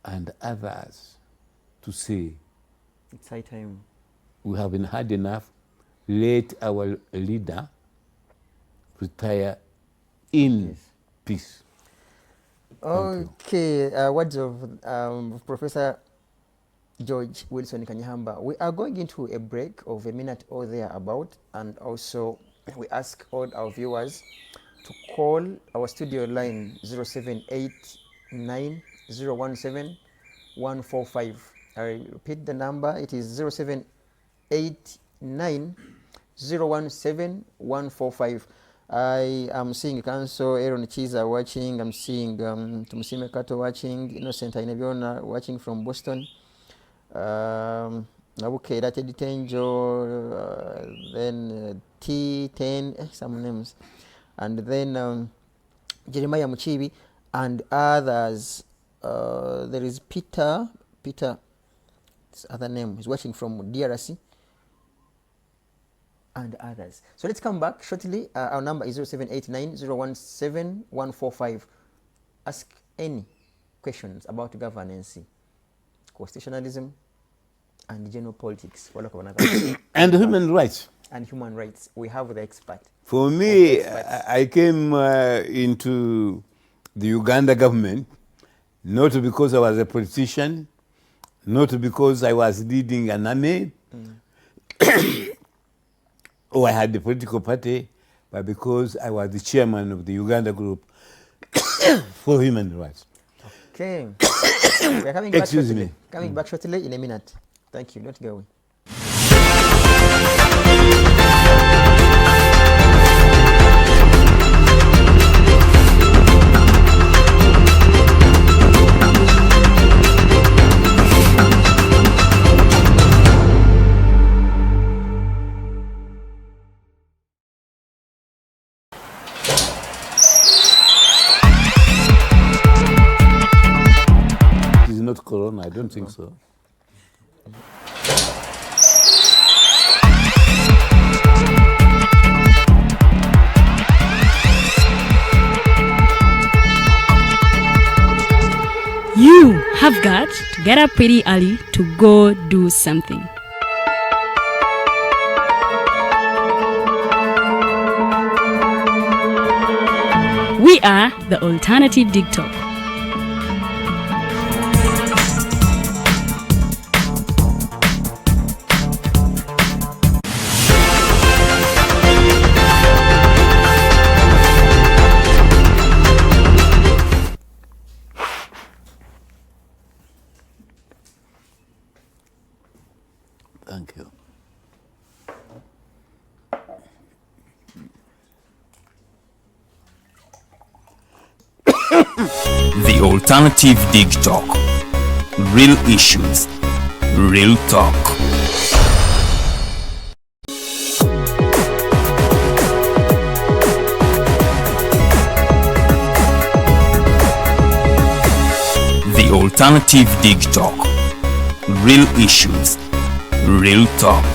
and others to say, it's high time. We haven't had enough. Let our leader retire in peace. Okay, words of Professor George Wilson Kanyeihamba. We are going into a break of a minute or thereabout, and also we ask all our viewers to call our studio line 0789 017 145. I repeat the number, it is 0789 017 145. I am seeing Council Aaron Chiza watching, I'm seeing Tumusime Kato watching, Innocent Ainebiona watching from Boston, Nabuke Teddy Tenjo, then T10, some names, and then Jeremiah Muchibi and others. There is Peter, his other name, he's watching from DRC, and others. So let's come back shortly. Our number is 0789 017 145. Ask any questions about governance, constitutionalism, and general politics. And human rights. And human rights. We have the expert. For me, I came into the Uganda government not because I was a politician, not because I was leading an army, or I had a political party, but because I was the chairman of the Uganda group for human rights. Okay. We are coming back shortly in a minute. Thank you. Don't go away. not corona. I don't think so. You have got to get up pretty early to go do something. We are the Alternative TikTok. Thank you. The Alternative TikTok. Real issues, real talk. The Alternative TikTok. Real issues, real talk.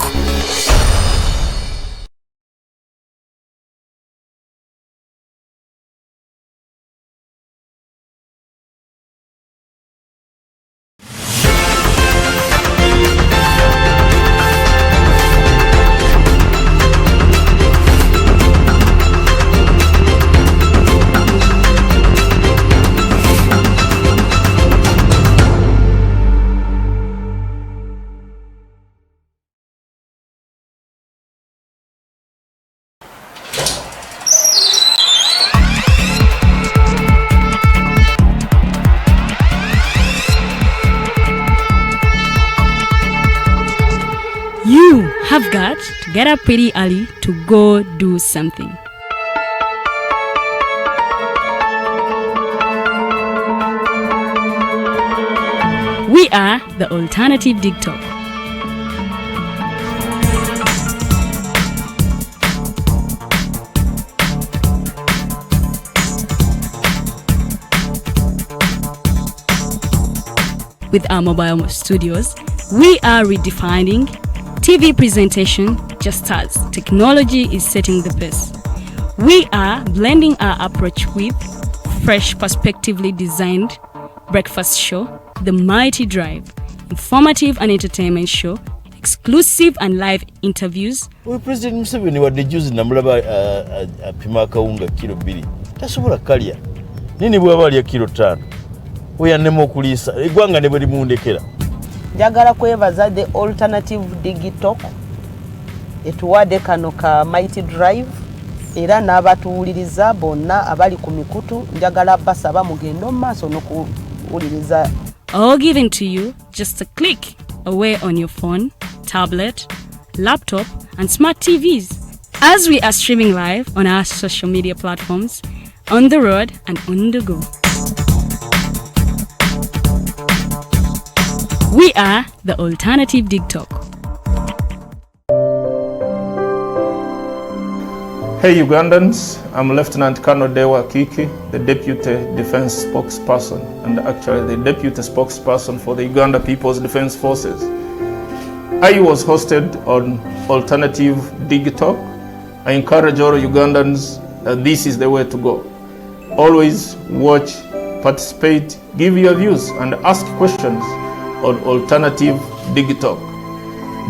You have got to get up pretty early to go do something. We are the Alternative TikTok. With our mobile studios, we are redefining TV presentation just as technology is setting the pace. We are blending our approach with fresh, perspectively designed breakfast show, The Mighty Drive, informative and entertainment show, exclusive and live interviews. We President Museveni wadde juzi namulaba apima akawunga kilo 2 tasobola kalya nini bwaba alya kilo 5 oyannema okuliisa eggwanga ne bwe limundekera. Njagala kwebaza the Alternative TikTok etuwadde kano ka Mighty Drive era n'abatuwuliriza bonna abali ku mikutu njagala basaba mugendo maaso n'okuwuliriza. All given to you just a click away on your phone, tablet, laptop and smart TVs as we are streaming live on our social media platforms, on the road and on the go. We are the Alternative TikTok. Hey Ugandans, I'm Lieutenant Colonel Kiki, the Deputy Defense Spokesperson and actually the Deputy Spokesperson for the Uganda People's Defense Forces. I was hosted on Alternative TikTok. I encourage all Ugandans that this is the way to go. Always watch, participate, give your views and ask questions on Alternative TikTok.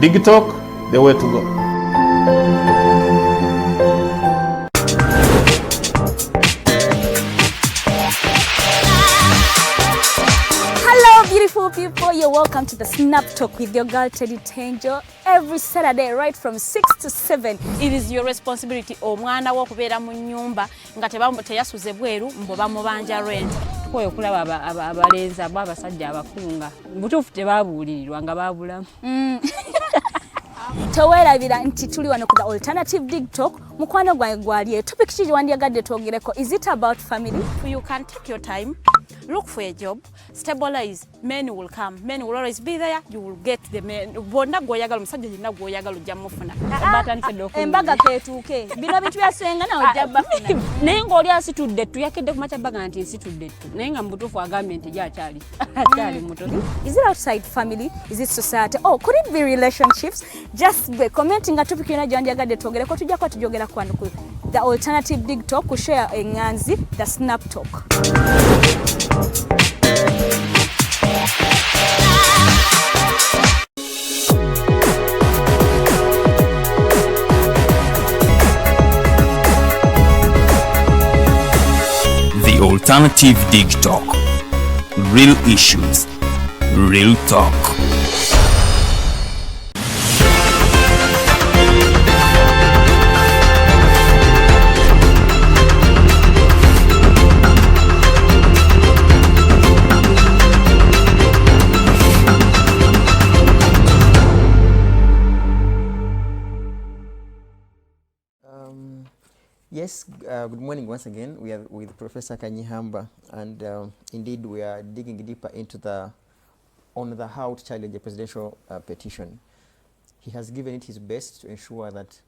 TikTok, the way to go. Beautiful people, you're welcome to the Snap Talk with your girl Teddy Tenjo every Saturday right from 6 to 7. It is your responsibility omwana wo kubeera mu nyumba nga teyasuze bweru mbo bamubanja rent. Koyo kulaba abalenzi abasajja abakunga butuufu tebabuulirirwa nga babulamu. Towerabira nti tuli wano ku the Alternative TikTok mukwano gwange gwaliye topic kiji wandiyagadde twogereko. Is it about family? You can take your time look for a job, stabilize, men will come, men will always be there, you will get the men. Bonna goyagala musajja yenna goyagala ojja mufuna. Embaga ketuuke. Bino bintu byasenga na ojja bafuna. Naye ng'oli asitudde ttu yakedde ku makya baga nti nsitudde ttu. Naye nga mubutuufu agambye nti gy'akyali. Akyali muto. Is it outside family? Is it society? Oh, could it be relationships? Just be commenting a topic yona gyanjagadde twogereko tujjako tujogera kwano ku the alternative dig talk ku share enganzi the snap talk. The alternative dig talk. Real issues, real talk. Yes, good morning once again. We are with Professor Kanyeihamba, and indeed we are digging deeper into on the how to challenge a presidential petition. He has given it his best to ensure that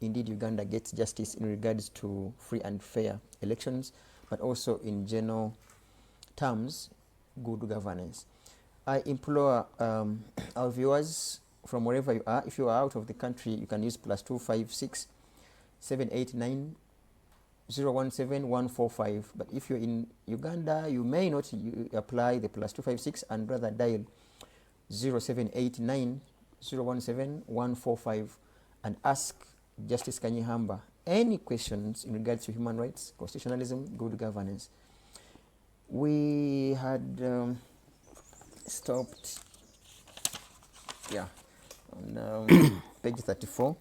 indeed Uganda gets justice in regards to free and fair elections, but also in general terms, good governance. I implore our viewers from wherever you are, if you are out of the country, you can use +256 789 017 145. But if you're in Uganda, you may not apply the +256 and rather dial 0789 017 145 and ask Justice Kanyeihamba any questions in regards to human rights, constitutionalism, good governance. We had stopped, on page 34.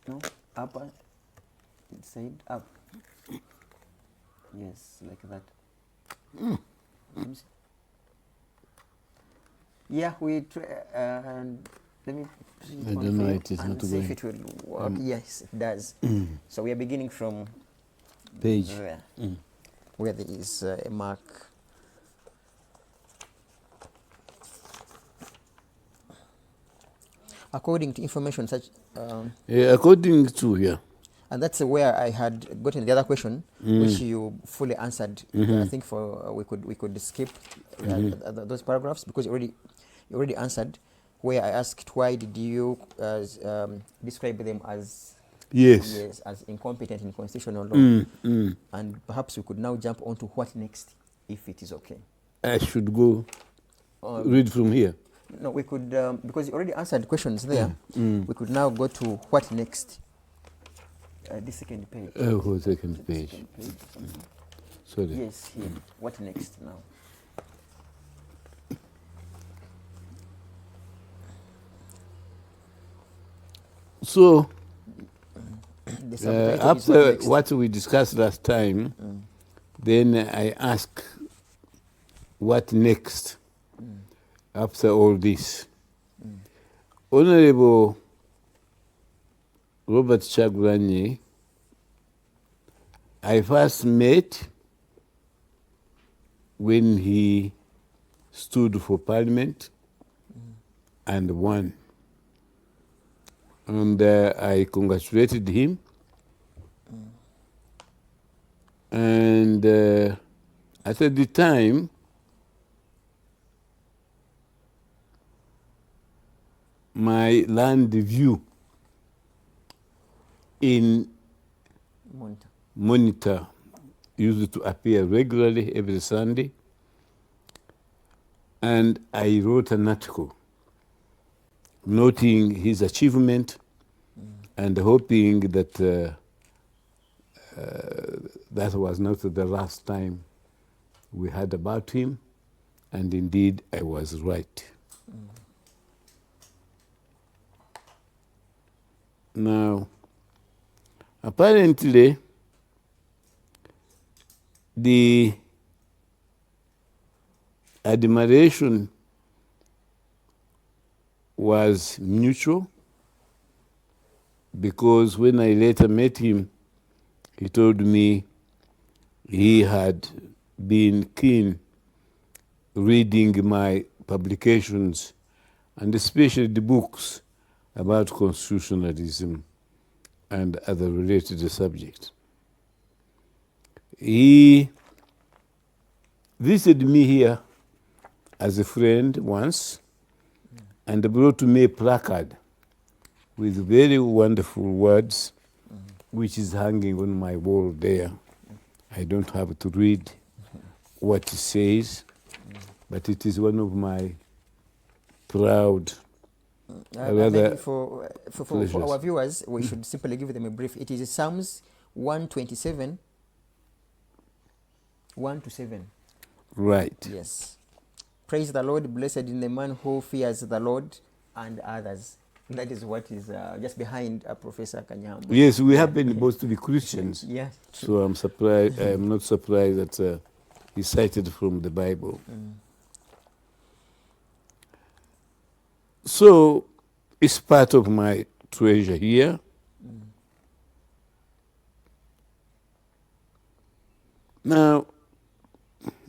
No, up, it said up. Yes, like that. Yeah, we try, let me I don't know, it is not see if it will work. Yes, it does. So we are beginning from page there, where there is a mark. According to information such according to and that's where I had gotten the other question, which you fully answered. I think we could skip those paragraphs because you already answered. Where I asked why did you describe them as as incompetent in constitutional law, and perhaps we could now jump on to what next, if it is okay. I should go read from here. No, we could, because you already answered questions there, we could now go to what next. The second page. Oh, second page. Sorry. Yes, here. What next now? So, The after what we discussed last time, then I ask what next after all this. Honorable Robert Kyagulanyi, I first met when he stood for parliament and won. And I congratulated him. And at the time, my land view in Monitor used to appear regularly every Sunday. And I wrote an article noting his achievement and hoping that that was not the last time we heard about him. And indeed, I was right. Now, apparently, the admiration was mutual, because when I later met him He told me he had been keen reading my publications, and especially the books about constitutionalism and other related subjects. He visited me here as a friend once and brought me a placard with very wonderful words, which is hanging on my wall there. I don't have to read what it says, but it is one of my proud, Maybe for our viewers, we should simply give them a brief. It is Psalms 127, 1-7. Right. Yes. Praise the Lord, blessed is the man who fears the Lord and others. That is what is just behind Professor Kanyeihamba. Yes, we happen both to be Christians. Yeah. So I'm surprised. I'm not surprised that he cited from the Bible. So it's part of my treasure here. Now,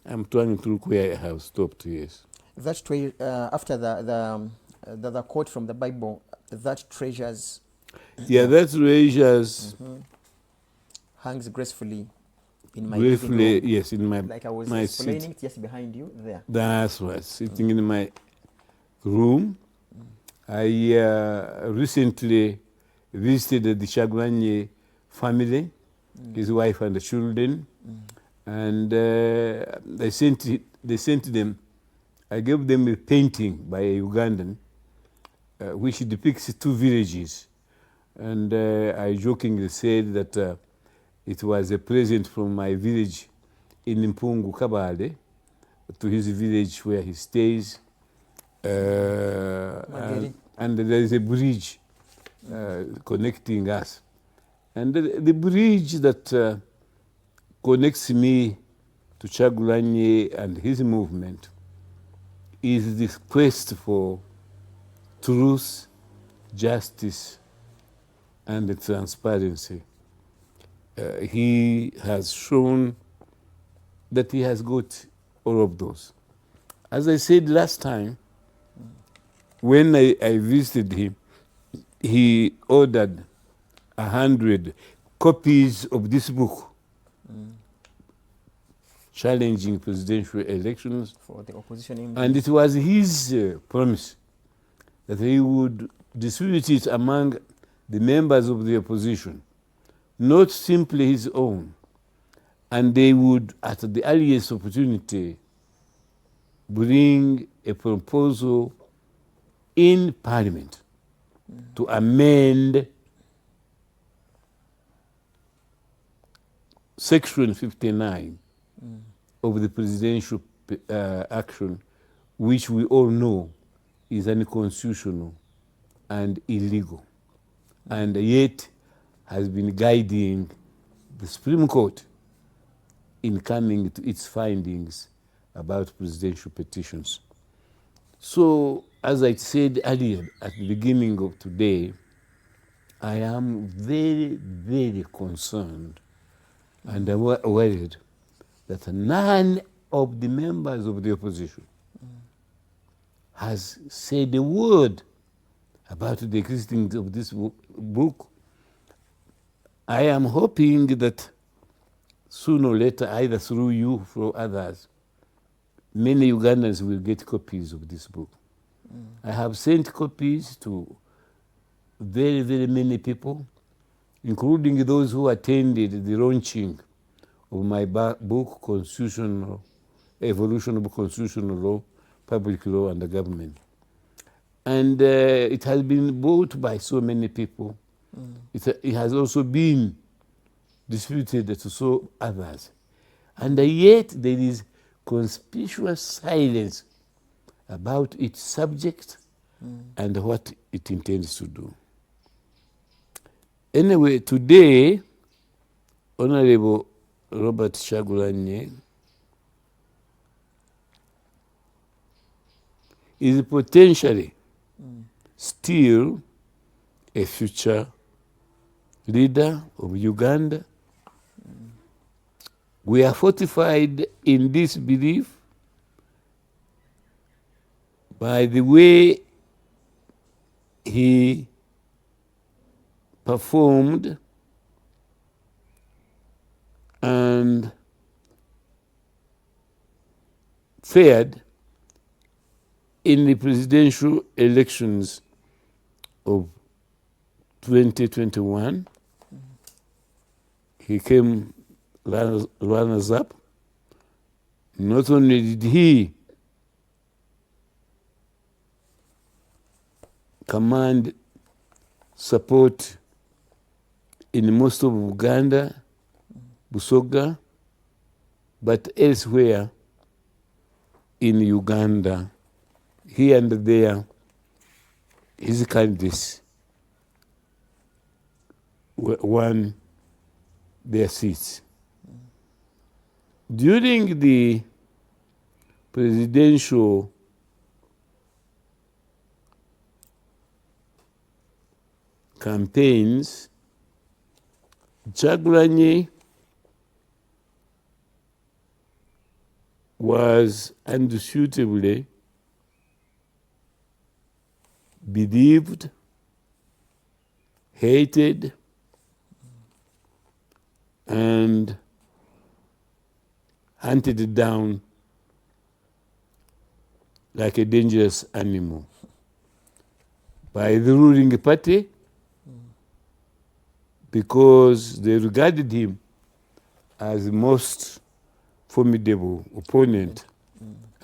I'm trying to look where I have stopped, yes. That after the quote from the Bible, that treasures. Yeah, that treasures. Hangs gracefully in my Briefly, living room. yes, in my Like I was my explaining seat. it just behind you there. That's right, sitting in my room. I recently visited the Chagulanyi family, his wife and the children, and they sent them. I gave them a painting by a Ugandan, which depicts 2 villages, and I jokingly said that it was a present from my village in Mpungu Kabale to his village where he stays. And there is a bridge connecting us. And the bridge that connects me to Chagulanyi and his movement is this quest for truth, justice, and transparency. He has shown that he has got all of those. As I said last time, when I visited him, he ordered 100 copies of this book, challenging presidential elections. For the opposition. And it was his promise that he would distribute it among the members of the opposition, not simply his own. And they would, at the earliest opportunity, bring a proposal in Parliament to amend Section 59 of the presidential action, which we all know is unconstitutional and illegal, and yet has been guiding the Supreme Court in coming to its findings about presidential petitions. So, as I said earlier at the beginning of today, I am very, very concerned and worried that none of the members of the opposition has said a word about the existence of this book. I am hoping that sooner or later, either through you or others, many Ugandans will get copies of this book. I have sent copies to very, very many people, including those who attended the launching of my book, Constitutional Evolution of Constitutional Law, Public Law and the Government. And it has been bought by so many people. It has also been distributed to so others. And yet there is conspicuous silence about its subject and what it intends to do. Anyway, today, Honorable Robert Chagulanyi is potentially still a future leader of Uganda We are fortified in this belief by the way he performed and fared in the presidential elections of 2021. He came runners up. Not only did he command support in most of Uganda, Busoga, but elsewhere in Uganda, here and there, his candidates won their seats. During the presidential campaigns, Kyagulanyi was undisputedly believed, hated, and hunted down like a dangerous animal by the ruling party because they regarded him as the most formidable opponent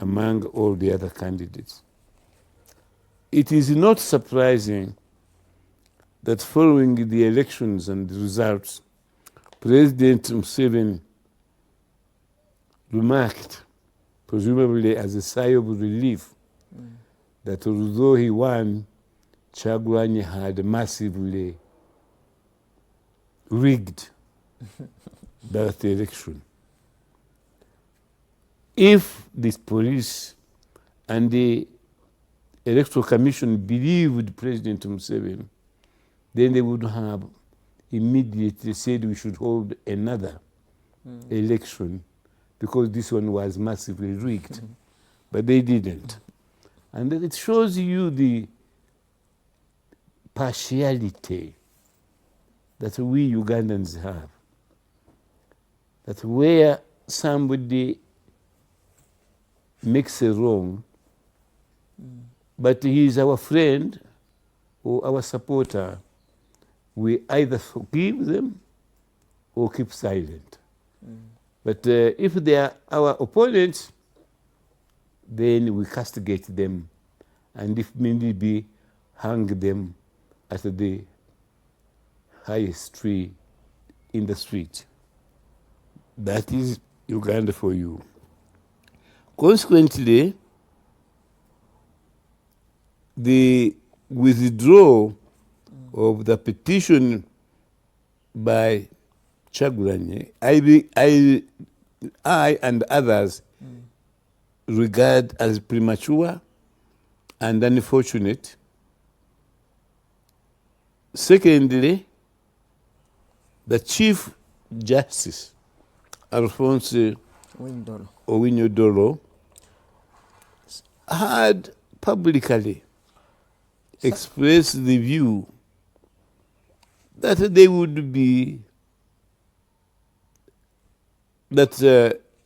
among all the other candidates. It is not surprising that following the elections and the results, President Museveni remarked, presumably as a sigh of relief, that although he won, Kyagulanyi had massively rigged that election. If the police and the Electoral Commission believed President Museveni, then they would have immediately said we should hold another election because this one was massively rigged. But they didn't. And then it shows you the partiality that we Ugandans have. That where somebody makes a wrong, but he is our friend or our supporter, we either forgive them or keep silent. But if they are our opponents, then we castigate them, and if need be, hang them at the highest tree in the street. That is Uganda for you. Consequently, the withdrawal of the petition by Kyagulanyi, I and others regard as premature and unfortunate. Secondly, the Chief Justice, Alphonse Owiny-Dollo, had publicly expressed the view that they would be, that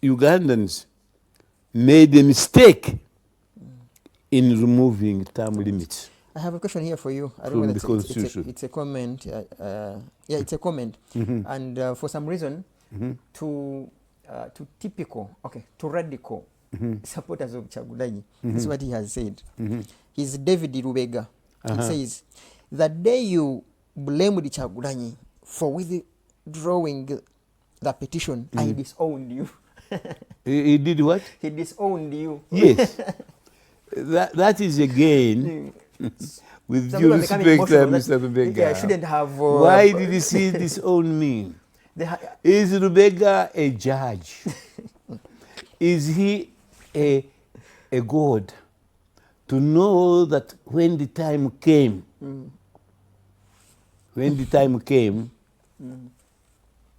Ugandans made a mistake in removing term limits. I have a question here for you. I don't From know the whether Constitution. it's a comment. Yeah, it's a comment. And for some reason, to typical, to radical supporters of Kyagulanyi, this is what he has said. He's David Rubega. He says, the day you blamed Kyagulanyi for withdrawing the petition, I disowned you. He did what? He disowned you. Yes. that is again, with Some due people are becoming respect, emotional. Mr. Rubega. Yeah, I shouldn't have. Why did he say disown me? Is Rubega a judge? Is he a god to know that when the time came,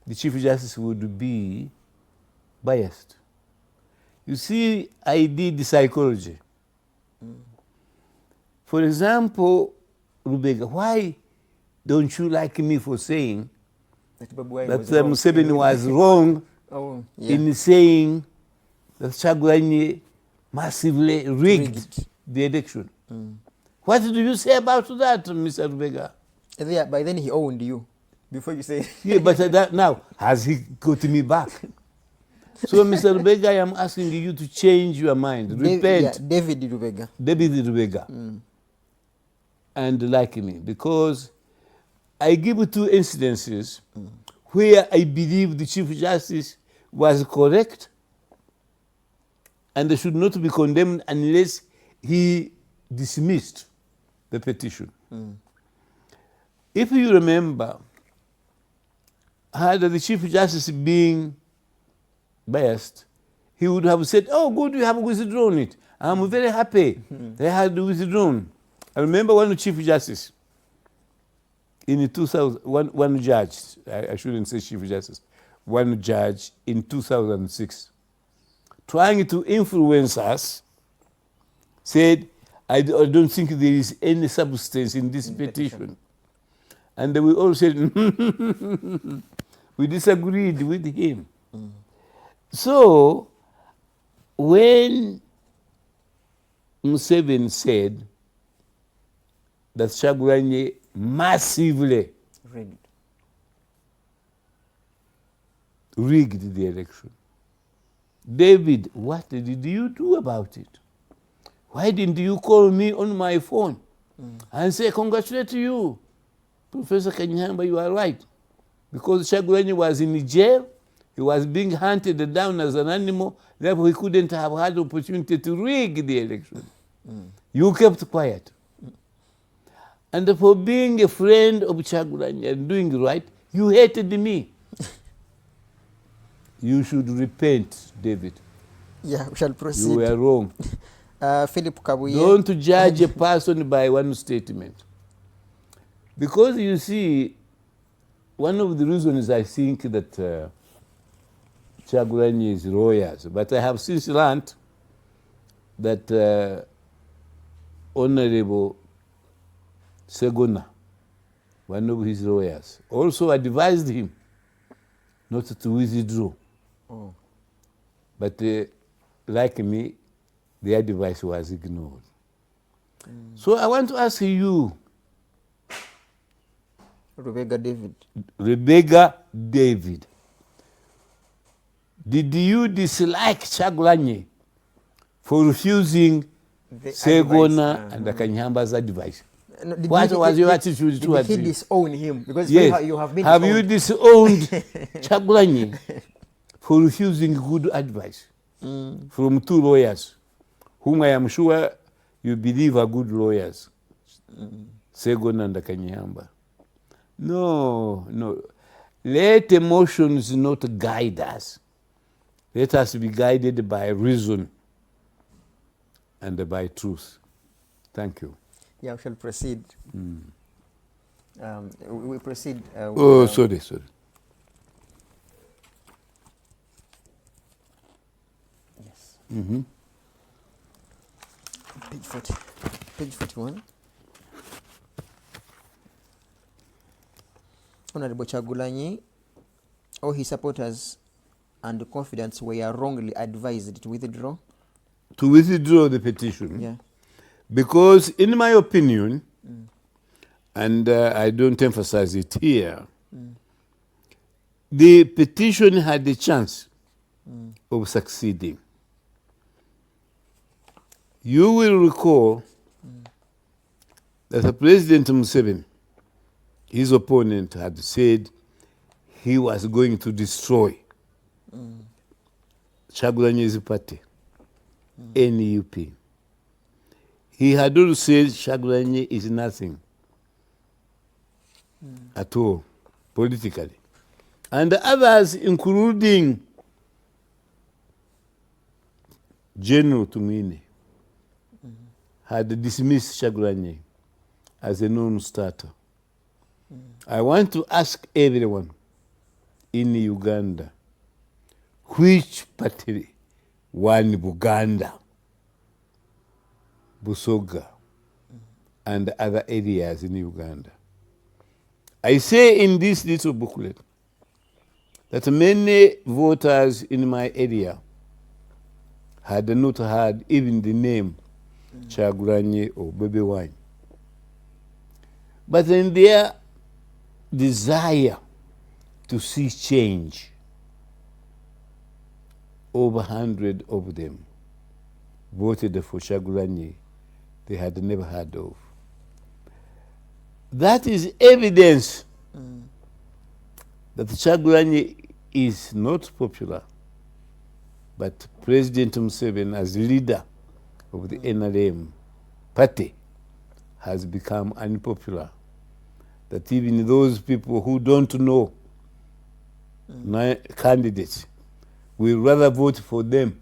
the Chief Justice would be biased. You see, I did psychology. For example, Rubega, why don't you like me for saying that Museveni was wrong in saying that Kyagulanyi massively rigged the election? What do you say about that, Mr. Rubega? Yeah, by then he owned you. Before you say... Yeah, but that now, has he got me back? So, Mr. Rubega, I am asking you to change your mind. Repent. David Rubega. David Rubega. And like me, because I give 2 incidences where I believe the Chief Justice was correct and they should not be condemned unless he dismissed the petition. If you remember, had the Chief Justice been biased, he would have said, oh, good, you have withdrawn it. I'm very happy they had withdrawn. I remember one Chief Justice in 2000, one judge, I shouldn't say Chief Justice, one judge in 2006, trying to influence us, said, I don't think there is any substance in this petition. And we all said, we disagreed with him. So, when Museveni said that Kyagulanyi massively rigged the election, David, what did you do about it? Why didn't you call me on my phone and say, congratulate you, Professor Kanyeihamba, you are right. Because Kyagulanyi was in jail, he was being hunted down as an animal, therefore he couldn't have had the opportunity to rig the election. You kept quiet. And for being a friend of Kyagulanyi and doing right, you hated me. You should repent, David. Yeah, we shall proceed. You were wrong. Philip Kabuye. Don't judge a person by one statement. Because you see, one of the reasons I think that Kyagulanyi is lawyers, but I have since learned that Honorable Segona, one of his lawyers, also advised him not to withdraw. But like me, the advice was ignored. So I want to ask you, Rebecca David. Rebecca David, did you dislike Kyagulanyi for refusing Segona and Kanyehamba's advice? No, what was your attitude towards him? him? Did he disown him? Because yes. you have been Have disowned. you disowned Kyagulanyi for refusing good advice from 2 lawyers, whom I am sure you believe are good lawyers, Segona and Kanyeihamba? No, no. Let emotions not guide us. Let us be guided by reason and by truth. Thank you. Yeah, we shall proceed. We proceed. Sorry. Yes. Page 41. Honorable Kyagulanyi, all his supporters and confidants were wrongly advised to withdraw. To withdraw the petition? Yeah. Because in my opinion, and I don't emphasize it here, the petition had a chance of succeeding. You will recall that the President Museveni, his opponent, had said he was going to destroy Kyagulanyi's party, NUP. He had also said Kyagulanyi is nothing at all, politically. And others, including General Tumuhimbise, had dismissed Kyagulanyi as a non-starter. I want to ask everyone in Uganda which party won Buganda, Busoga, and other areas in Uganda. I say in this little booklet that many voters in my area had not heard even the name Kyagulanyi or Bobi Wine. But in their desire to see change, over 100 of them voted for Kyagulanyi they had never heard of. That is evidence that Kyagulanyi is not popular, but President Museveni, as leader of the NRM party, has become unpopular. That even those people who don't know candidates will rather vote for them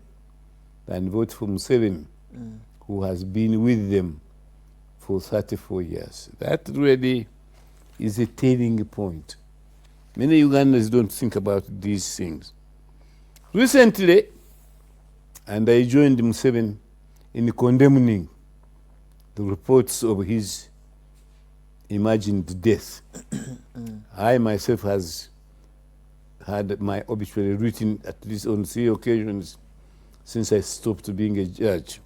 than vote for Museveni, who has been with them for 34 years. That really is a turning point. Many Ugandans don't think about these things. Recently, and I joined Museveni in condemning the reports of his imagined death. I myself has had my obituary written at least on 3 occasions since I stopped being a judge.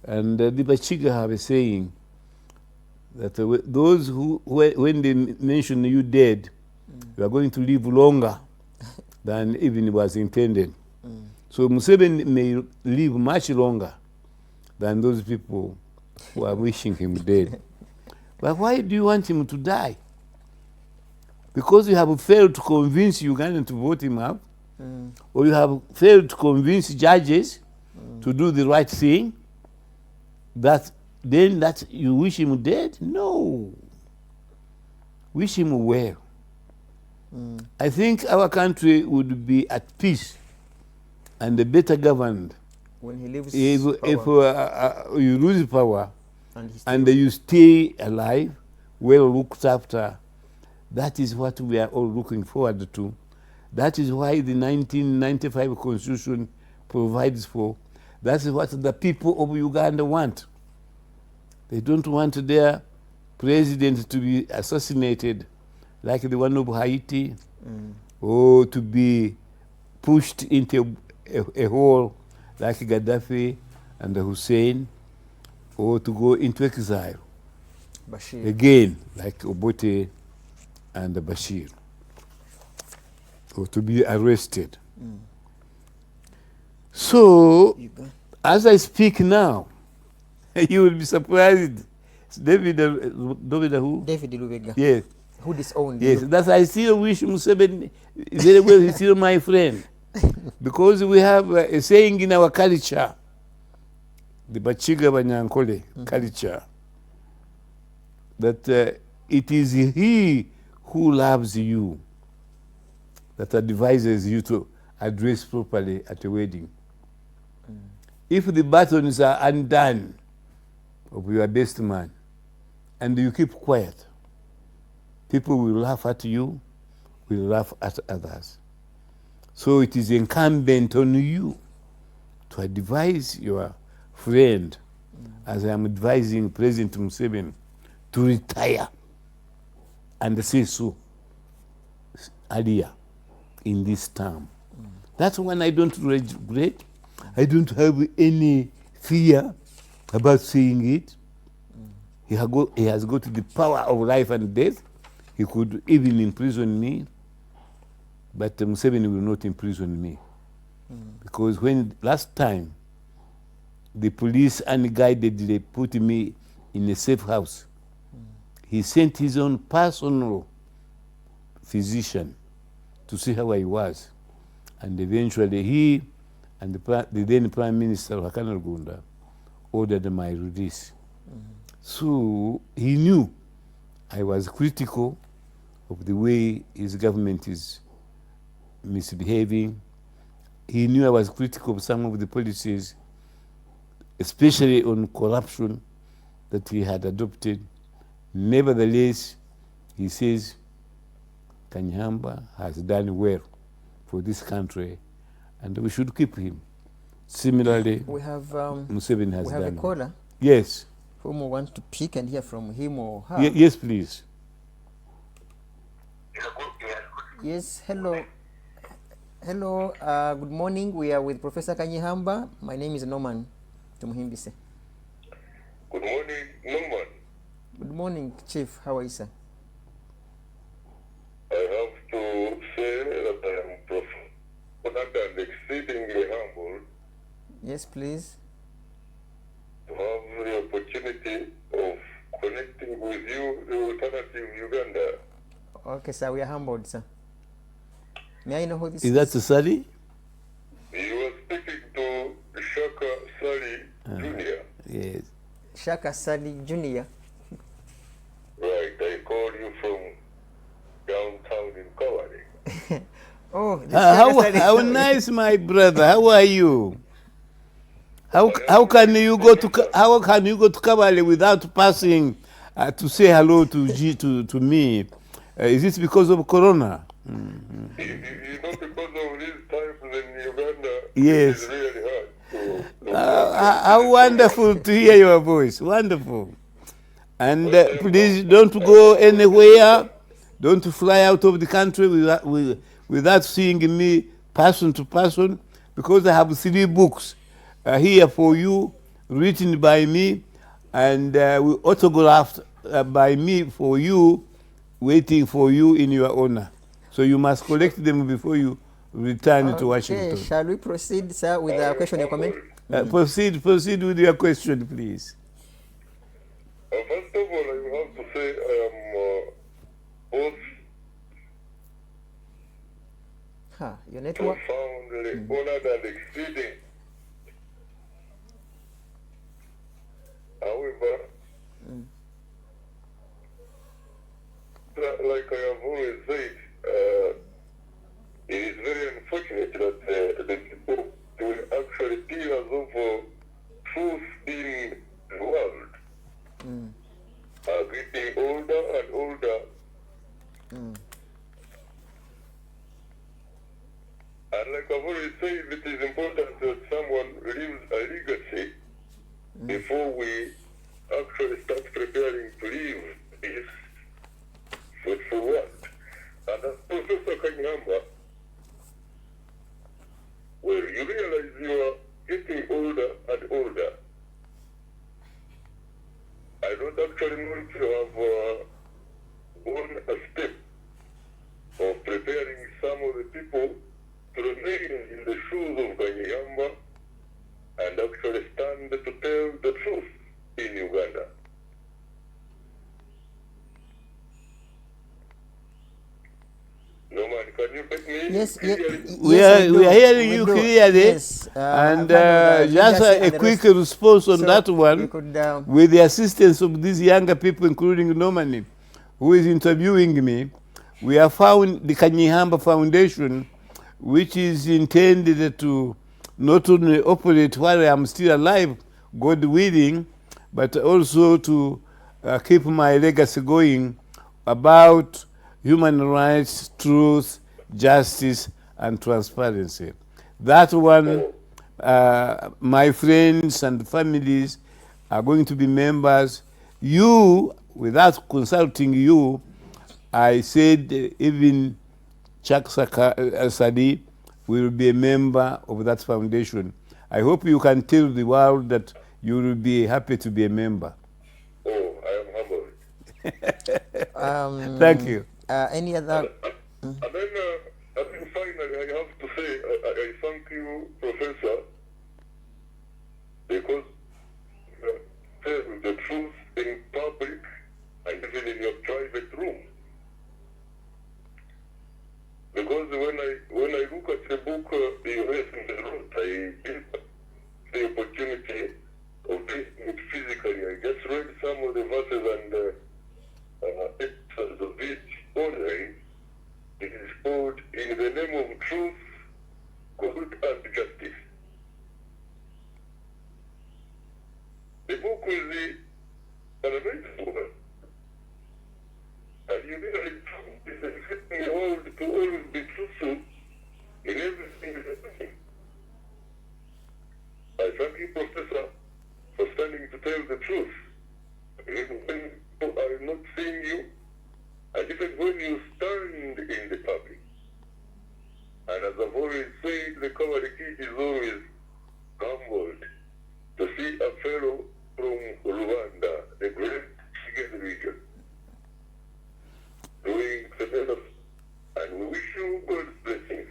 And the Bachiga have a saying that those who, when they mention you dead, you are going to live longer than even was intended. So Museveni may live much longer than those people who are wishing him dead. But why do you want him to die? Because you have failed to convince Ugandans to vote him out, or you have failed to convince judges to do the right thing, that then that you wish him dead? No. Wish him well. I think our country would be at peace and better governed when he leaves if you lose power and you stay alive, well looked after. That is what we are all looking forward to. That is why the 1995 Constitution provides for. That is what the people of Uganda want. They don't want their president to be assassinated like the one of Haiti, or to be pushed into a hole like Gaddafi and Hussein, or to go into exile Bashir. again like Obote and Bashir, or to be arrested. So, as I speak now, you will be surprised. David who? David Lubega, Yes. who disowned Yes, you. that's I still wish Museveni very well. He's still my friend, because we have a saying in our culture, the Bachiga Banyankole culture, that it is he who loves you that advises you to address properly at a wedding. If the buttons are undone of your best man and you keep quiet, people will laugh at you, will laugh at others. So it is incumbent on you to advise your friend, as I am advising President Museveni, to retire and say so earlier in this term. That's when I don't regret. I don't have any fear about saying it. He has got the power of life and death. He could even imprison me, but Museveni will not imprison me. Because when last time the police unguidedly put me in a safe house, he sent his own personal physician to see how I was. And eventually he and the then Prime Minister Hakana Rugunda ordered my release. So he knew I was critical of the way his government is misbehaving. He knew I was critical of some of the policies, especially on corruption, that he had adopted. Nevertheless, he says Kanyeihamba has done well for this country, and we should keep him. Similarly, We have Museveni has we have done. a caller Yes. whom we want to pick and hear from him or her. Yes, please. Yes, hello. Hello, good morning. We are with Professor Kanyeihamba. My name is Norman Tumuhimbise. Good morning, Norman. Good morning, Chief. How are you, sir? I have to say that I am profound and exceedingly humbled Yes, please. to have the opportunity of connecting with you, the alternative Uganda. Okay, sir. We are humbled, sir. May I know who this Is that Sari? You are speaking to Shaka Sali Jr. Yes. Shaka Sali Jr. Right, I called you from downtown in Kawari. Oh, this Shaka Sali. How nice, my brother. How are you? How can you go to Kabale without passing to say hello to me? Is it because of Corona? You know, because of these times in Uganda, Yes. it is really hard. How wonderful to hear your voice. Wonderful. And please don't go anywhere. Don't fly out of the country without seeing me person to person, because I have 3 books here for you, written by me, and autographed by me for you, waiting for you in your honor. So you must collect them before you return to Washington. Shall we proceed, sir, with the question or comment? Proceed with your question, please. First of all, I have to say I am both Your network? profoundly honored and exceeding. However, like I have always said, it is very unfortunate that the people will actually pillars of truth in the world are getting older and older. And like I've always said, it is important that someone leaves a legacy before we actually start preparing to leave this fruitful world. And as Professor Kanyeihamba, well, you realize you are getting older and older. I don't actually want to have gone a step of preparing some of the people to remain in the shoes of Kanyeihamba and actually stand to tell the truth in Uganda. Norman, can you get me? Yes, We are hearing we you do. clearly. Yes, And just just a quick response on that one, we could, with the assistance of these younger people, including Normani, who is interviewing me. We have found the Kanyeihamba Foundation, which is intended to not only operate while I am still alive, God willing, but also to keep my legacy going about human rights, truth, justice, and transparency. That one, my friends and families are going to be members. You, without consulting you, I said even Chuck Sadi will be a member of that foundation. I hope you can tell the world that you will be happy to be a member. Oh, I am humbled. Thank you. Any other? And then, I think finally I have to say, I thank you, Professor, because you tell the truth in public and even in your private room. Because when I look at the book you recently wrote, I get the opportunity of reading it physically. I just read some of the verses and excerpts of it online. It is called "In the Name of Truth, God and Justice." The book is an amazing book. And you realize it's expecting the world to always be truthful when you stand in the public, and as I've always said, the cover kid is always humbled to see a fellow from Rwanda, the great Kigali region, doing tremendous, and we wish you God's blessings.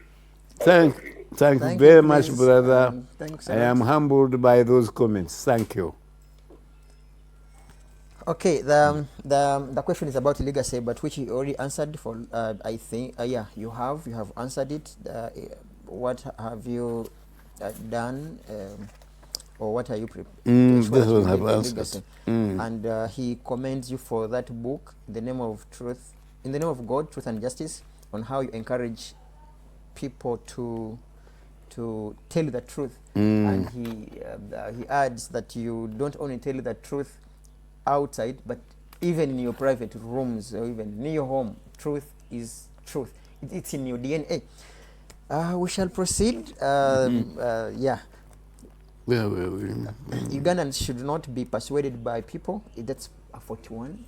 Thank you Thank very you, much, please. brother. Thanks I a lot. am humbled by those comments. Thank you. Okay, the question is about legacy, but which you already answered for. I think yeah, you have answered it. What have you done, or what are you preparing? This one have answered. And he commends you for that book, In the Name of God, Truth and Justice, on how you encourage people to tell the truth. And he adds that you don't only tell the truth outside, but even in your private rooms or even near your home, truth is truth. It's in your DNA. We shall proceed. Yeah. Ugandans should not be persuaded by people. That's 41.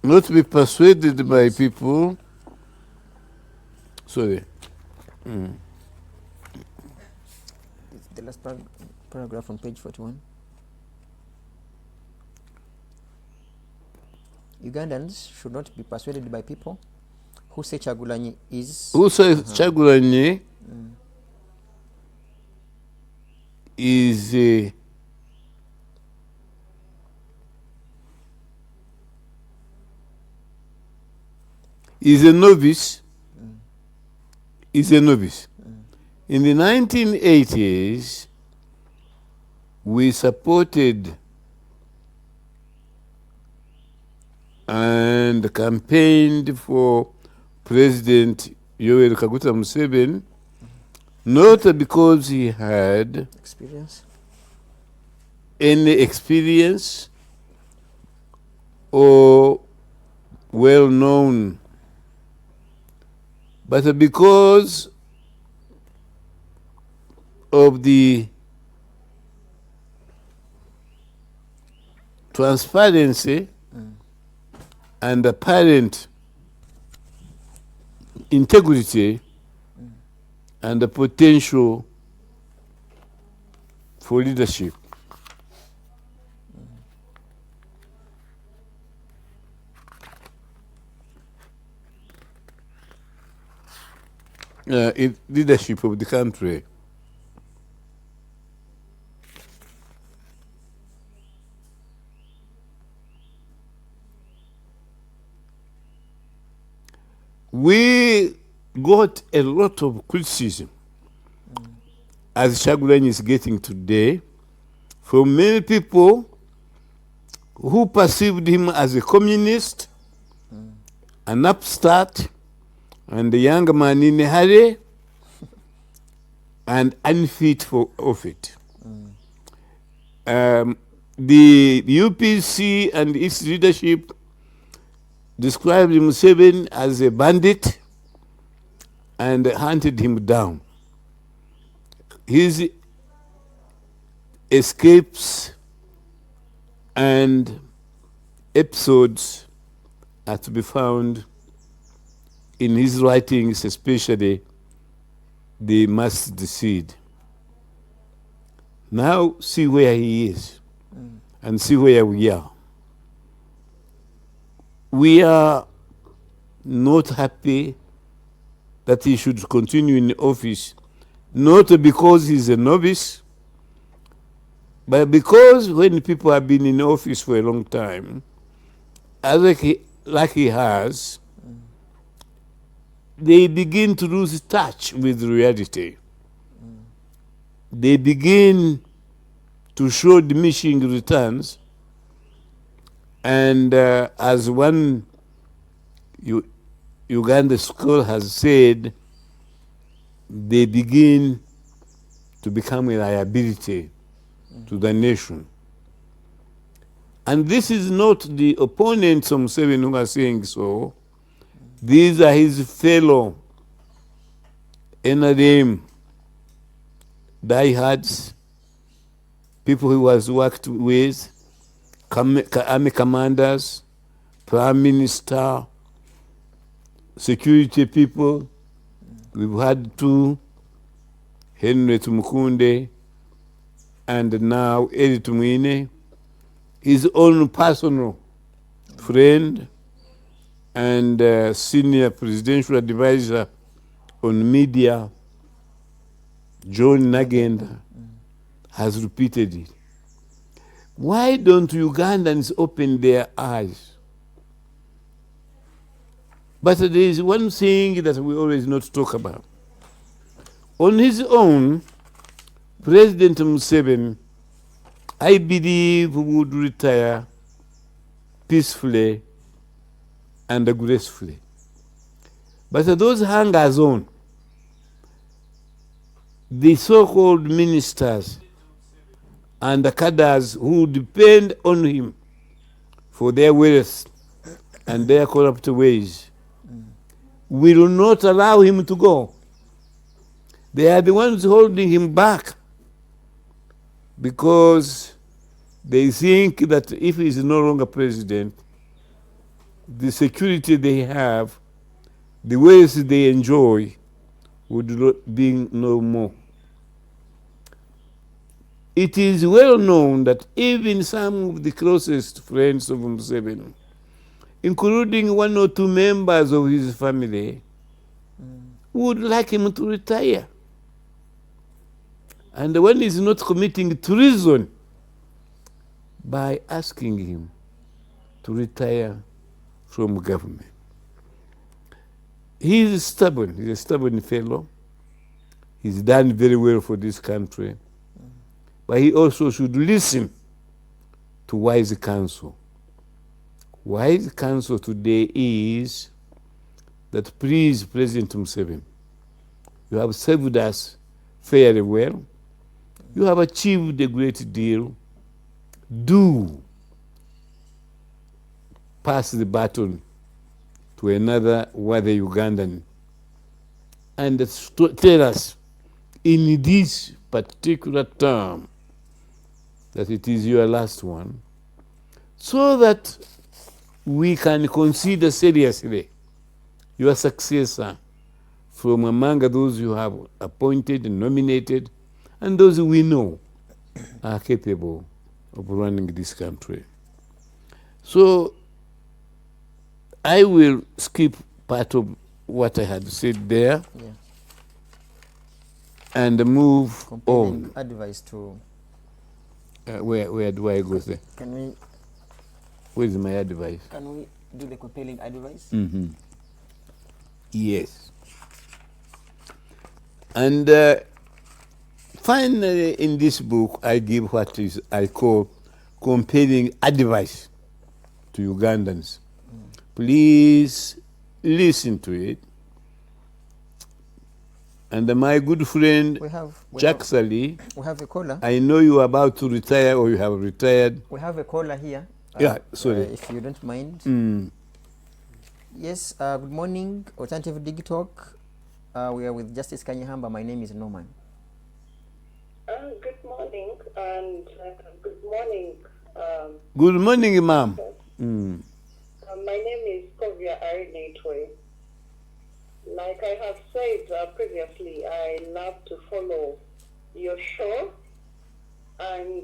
Not be persuaded by people. Sorry. The last paragraph on page 41. Ugandans should not be persuaded by people who say Chagulanyi is... Who says Chagulanyi is a novice. Is a novice. In the 1980s, we supported and campaigned for President Yoweri Kaguta Museveni, not because he had any experience or well known, but because of the transparency and apparent integrity and the potential for leadership. In leadership of the country. We got a lot of criticism, as Chagulanyi is getting today, from many people who perceived him as a communist, an upstart, and a young man in a hurry, and unfit for office. The UPC and its leadership described Museveni as a bandit and hunted him down. His escapes and episodes are to be found in his writings, especially The Mustard Seed. Now see where he is and see where we are. We are not happy that he should continue in office, not because he's a novice, but because when people have been in office for a long time, like he has, they begin to lose touch with reality. They begin to show diminishing returns, and as one Uganda scholar has said, they begin to become a liability to the nation. And this is not the opponents of Museveni who are saying so. These are his fellow NRM diehards, people he has worked with, army commanders, prime minister, security people. We've had 2, Henry Tumukunde and now Eri Tumwine, his own personal friend and senior presidential advisor on media, John Nagenda, has repeated it. Why don't Ugandans open their eyes? But there is one thing that we always not talk about. On his own, President Museveni, I believe, would retire peacefully and gracefully. But those hangers on, the so-called ministers and the cadres who depend on him for their wealth and their corrupt ways, will not allow him to go. They are the ones holding him back because they think that if he is no longer president, the security they have, the ways they enjoy, would be no more. It is well known that even some of the closest friends of Museveni, including 1 or 2 members of his family, would like him to retire. And one is not committing treason by asking him to retire from government. He is stubborn. He's a stubborn fellow. He's done very well for this country. But he also should listen to wise counsel. Wise counsel today is that, please, President Museveni, you have served us fairly well. You have achieved a great deal. Do pass the baton to another worthy Ugandan and tell us in this particular term that it is your last one, so that we can consider seriously your successor from among those you have appointed and nominated and those we know are capable of running this country. So I will skip part of what I had said there and move on. Advice to... where do I go there? Can we... Where is my advice? Can we do the compelling advice? Mm-hmm. Yes. And finally, in this book, I give what is I call compelling advice to Ugandans. Please listen to it. And my good friend Jack Sally, we have a caller. I know you are about to retire or you have retired. We have a caller here. Yeah, sorry. If you don't mind. Yes, good morning, Alternative Dig Talk. We are with Justice Kanyeihamba. My name is Norman. Good morning, and good morning. Good morning, ma'am. My name is Kovia Arinetwe. Like I have said previously, I love to follow your show, and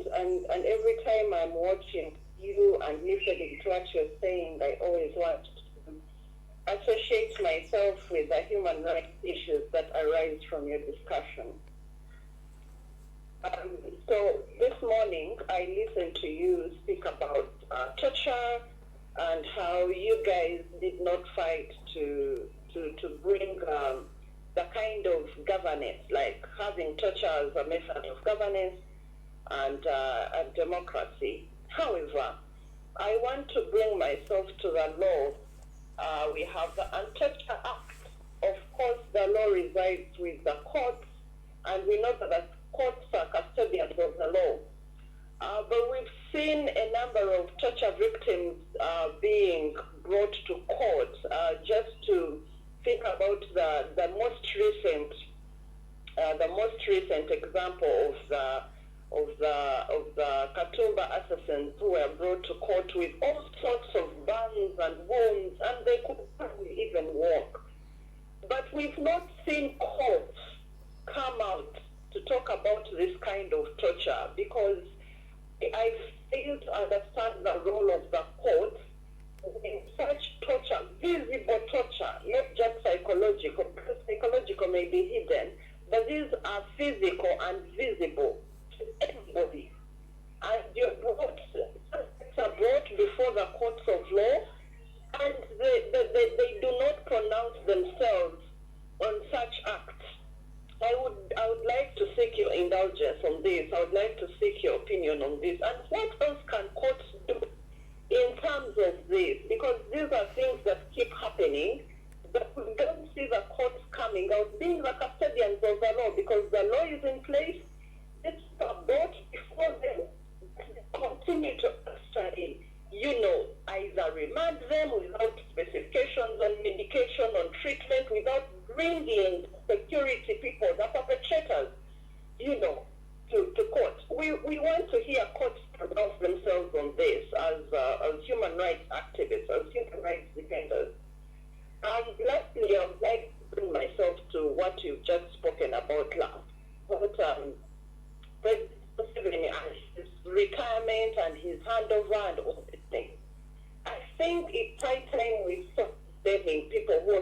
every time I'm watching you and listening to what you're saying, I always want to associate myself with the human rights issues that arise from your discussion. So this morning, I listened to you speak about torture and how you guys did not fight to bring the kind of governance, like having torture as a method of governance and democracy. However, I want to bring myself to the law. We have the Anti-Torture Act. Of course, the law resides with the courts, and we know that the courts are custodians of the law. But we've seen a number of torture victims being brought to court. Just to think about the most recent example of the Katumba assassins who were brought to court with all sorts of burns and wounds, and they could hardly even walk. not seen courts come out to talk about this kind of torture because I fail to understand the role of the court in such torture, visible torture, not just psychological, because psychological may be hidden, but these are physical and visible to everybody. And you're brought before the courts of law, and they do not pronounce themselves on such acts. I would like to seek your indulgence on this. I would like to seek your opinion on this. And what else can courts do in terms of this? Because these are things that keep happening, but we don't see the courts coming out, being the custodians of the law, because the law is in place. It's brought before them. Continue to study, either remand them without specifications on medication, on treatment, without bringing security people, the perpetrators, to court. We want to hear courts pronounce themselves on this as human rights activists, as human rights defenders. And lastly, I would like to bring myself to what you've just spoken about last, about President Museveni and his retirement and his handover and all these things. I think it's high time we stop blaming people who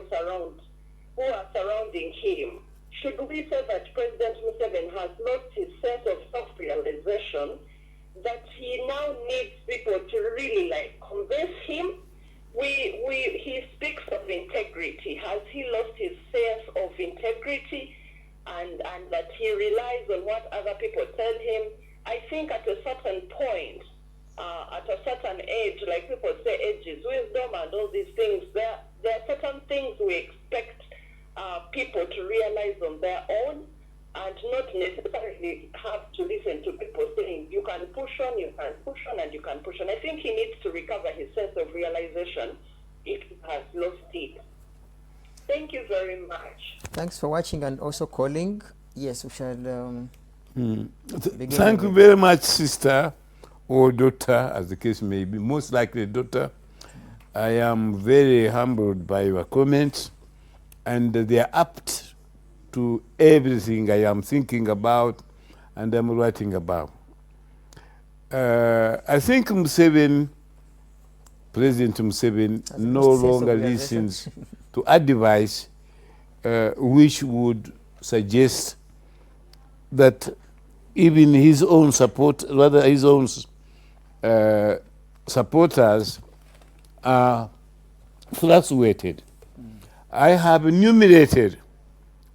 are surrounding him. Should we say that President Museveni has lost his sense of self-realization, that he now needs people to really convince him? He speaks of integrity. Has he lost his sense of integrity? And that he relies on what other people tell him? I think at a certain point, at a certain age, like people say, age is wisdom and all these things, there are certain things we expect people to realize on their own and not necessarily have to listen to people saying, you can push on, you can push on, and you can push on. I think he needs to recover his sense of realization if he has lost it. Thank you very much. Thanks for watching and also calling. Yes, we shall Thank you very much, sister or daughter, as the case may be. Most likely daughter. I am very humbled by your comments, and they are apt to everything I am thinking about and I'm writing about. I think President Museveni no longer listens to advice which would suggest that even his own supporters are fluctuated. I have enumerated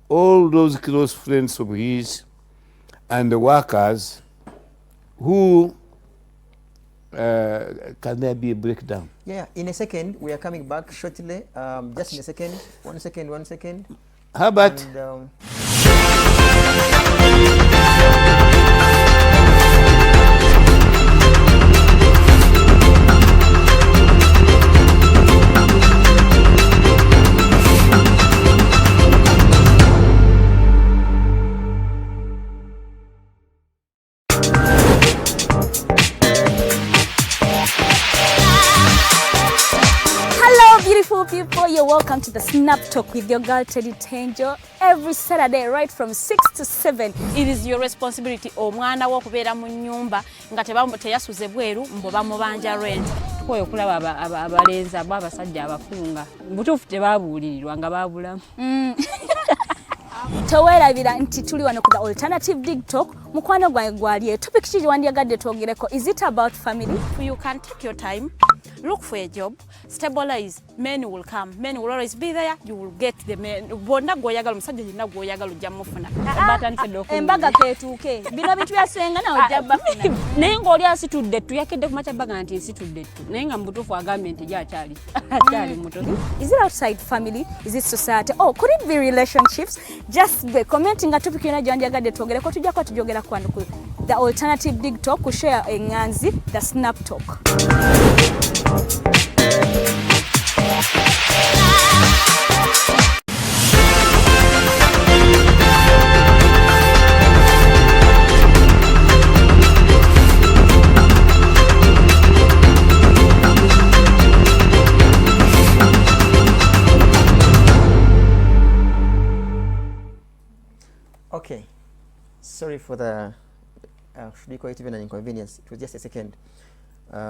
all those close friends of his and the workers who can there be a breakdown? Yeah, in a second. We are coming back shortly. Just in a second. One second. How about? And, people, you're welcome to the Snap Talk with your girl Teddy Tenjo every Saturday right from 6 to 7. It is your responsibility omwana wo kubeera mu nyumba nga teyasuze bweru mbo bamubanja rent. Koyo kulaba abalenzi abasajja abafunga butuufu tebabuulirirwa nga babulamu. Towerabira nti tuli wano ku the alternative dig talk. Mukwano gwange gwali topic kiri wandyagadde twogereko. Is it about family? You can take your time, look for a job, stabilize, men will come, men will always be there, you will get the men. Bonna goyagala musajja yenna goyagala ojja mufuna. Embaga ketuuke. Bino bintu byasenga na ojja bafuna. Naye ng'oli asitudde ttu yakedde ku makyabbaga nti nsitudde ttu. Naye nga mubutuufu agambye nti gy'akyali muto. Is it outside family? Is it society? Oh, could it be relationships? Just be commenting a topic yona gyandyagadde twogereko tujja kwa tujogera kwano ku the alternative dig talk ku share enganzi the Snap Talk. Okay. Sorry for the, should we call it even an inconvenience? It was just a second.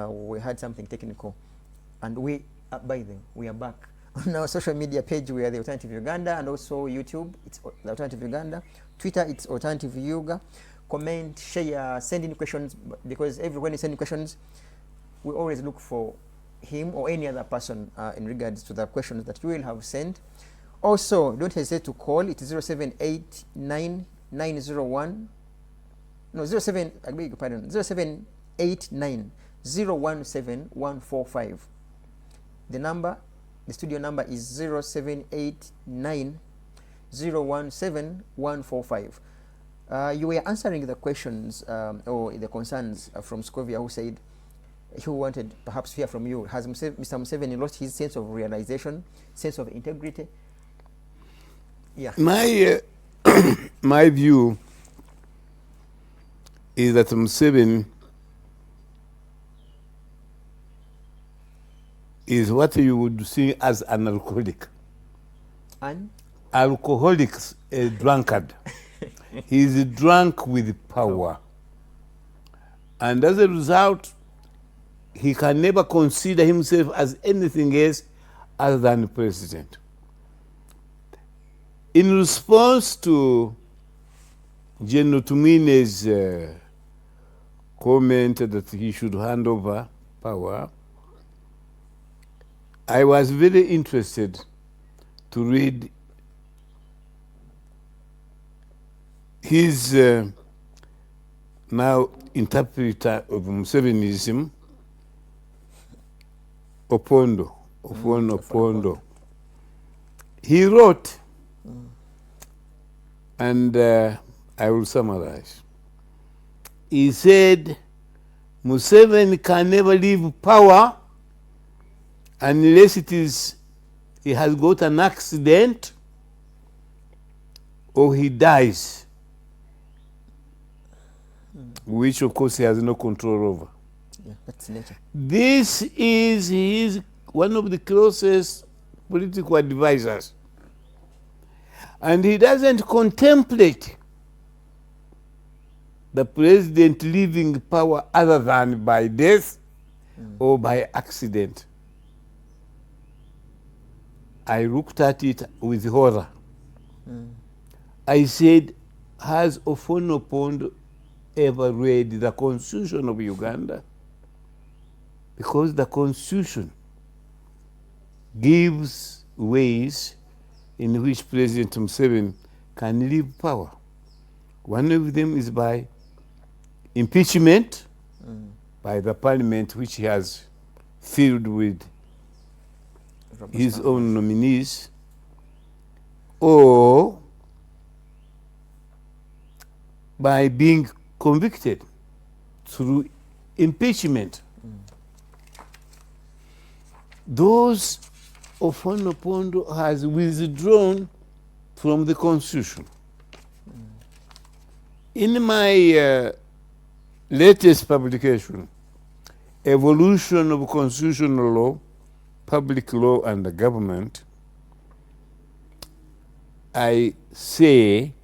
We had something technical. And we, by the way, we are back. On our social media page, we are the Alternative Uganda, and also YouTube, it's the Alternative Uganda. Twitter, it's Alternative Yuga. Comment, share, send in questions, because when you send in questions, we always look for him or any other person in regards to the questions that you will have sent. Also, don't hesitate to call. It is 0789-901. No, 0789-017-145. The number, the studio number is 0789-017-145. You were answering the questions or the concerns from Scovia, who said he wanted perhaps to hear from you. Has Mr. Museveni lost his sense of realization, sense of integrity? Yeah. My view is that Museveni is what you would see as an alcoholic. An? Alcoholic, a drunkard. He is drunk with power. And as a result, he can never consider himself as anything else other than president. In response to General Tumine's comment that he should hand over power, I was very interested to read his now interpreter of Musevenism, Opondo. He wrote, and I will summarize. He said, Museveni can never leave power unless he has got an accident or he dies, which of course he has no control over. Yeah, that's nature. This is one of the closest political advisors. And he doesn't contemplate the president leaving power other than by death or by accident. I looked at it with horror. I said, has Opondo ever read the Constitution of Uganda? Because the Constitution gives ways in which President Museveni can leave power. One of them is by impeachment by the parliament, which he has filled with his own nominees, or by being convicted through impeachment. Those of Opondo has withdrawn from the Constitution. In my latest publication, Evolution of Constitutional Law, Public Law and the Government, I say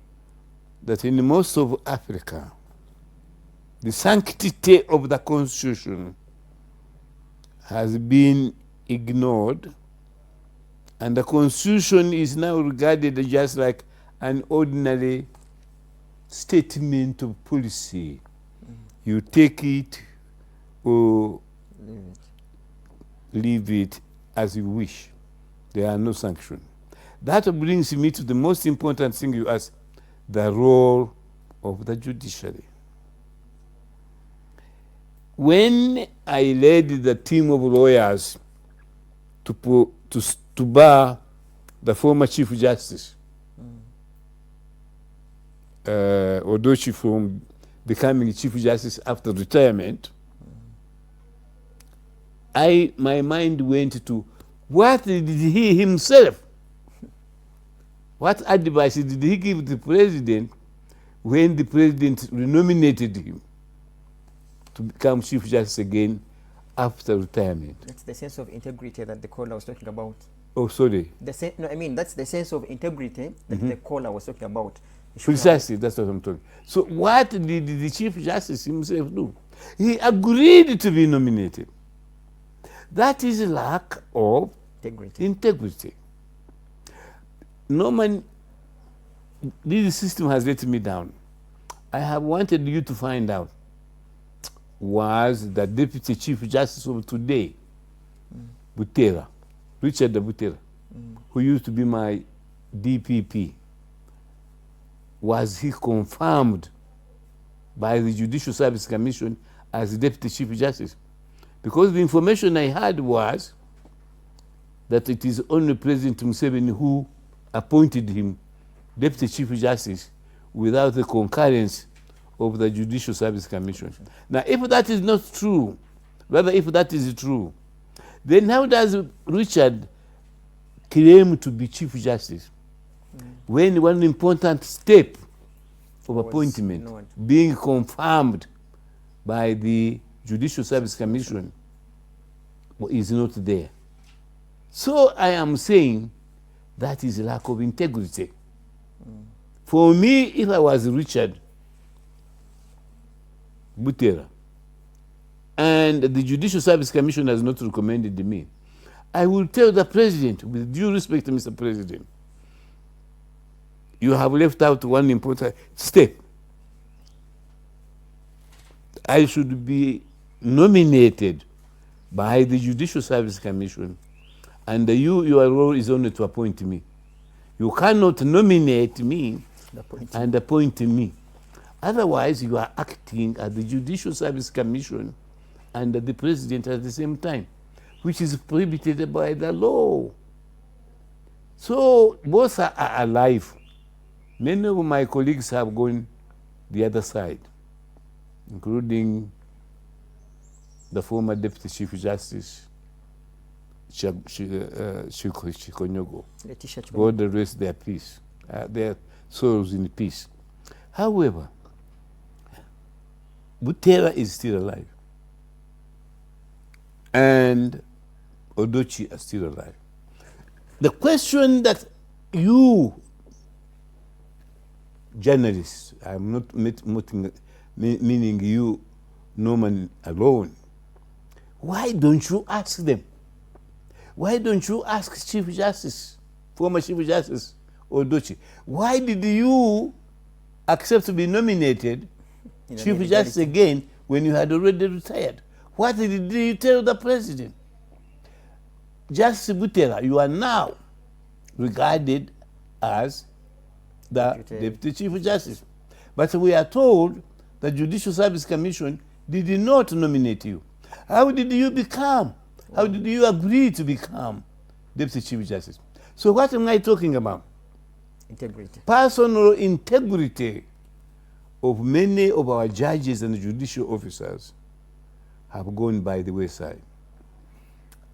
that in most of Africa, the sanctity of the Constitution has been ignored, and the Constitution is now regarded just like an ordinary statement of policy. You take it or leave it as you wish. There are no sanctions. That brings me to the most important thing you asked, the role of the judiciary. When I led the team of lawyers to bar the former Chief Justice, Odochi, from becoming Chief Justice after retirement, my mind went to what did he himself, what advice did he give the president when the president renominated him to become Chief Justice again after retirement? That's the sense of integrity that the caller was talking about. Oh, sorry. No, I mean, that's the sense of integrity that the caller was talking about. Precisely, that's what I'm talking. So what did the Chief Justice himself do? He agreed to be nominated. That is a lack of integrity. Norman, this system has let me down. I have wanted you to find out was the Deputy Chief Justice of today, Butera, Richard Butera, who used to be my DPP, was he confirmed by the Judicial Service Commission as the Deputy Chief Justice? Because the information I had was that it is only President Museveni who appointed him Deputy Chief Justice without the concurrence of the Judicial Service Commission. Now, if that is not true, rather if that is true, then how does Richard claim to be Chief Justice when one important step of appointment being confirmed by the Judicial Service Commission is not there? So I am saying that is a lack of integrity. For me, if I was Richard Butera and the Judicial Service Commission has not recommended me, I will tell the President, with due respect to Mr. President, you have left out one important step. I should be nominated by the Judicial Service Commission, and your role is only to appoint me. You cannot nominate me and appoint me. Otherwise, you are acting as the Judicial Service Commission and the President at the same time, which is prohibited by the law. So both are alive. Many of my colleagues have gone the other side, including the former Deputy Chief Justice, Chikonyogo. God rest their peace, their souls in peace. However, Butera is still alive, and Odochi are still alive. The question that you journalists, I'm not meaning you, Norman, alone, why don't you ask them? Why don't you ask Chief Justice, former Chief Justice Odochi, why did you accept to be nominated Chief Justice again when you had already retired? What did you tell the President? Justice Butera, you are now regarded as the Deputy Chief Justice. But we are told the Judicial Service Commission did not nominate you. How did you become? How did you agree to become Deputy Chief Justice? So what am I talking about? Integrity. Personal integrity of many of our judges and judicial officers have gone by the wayside.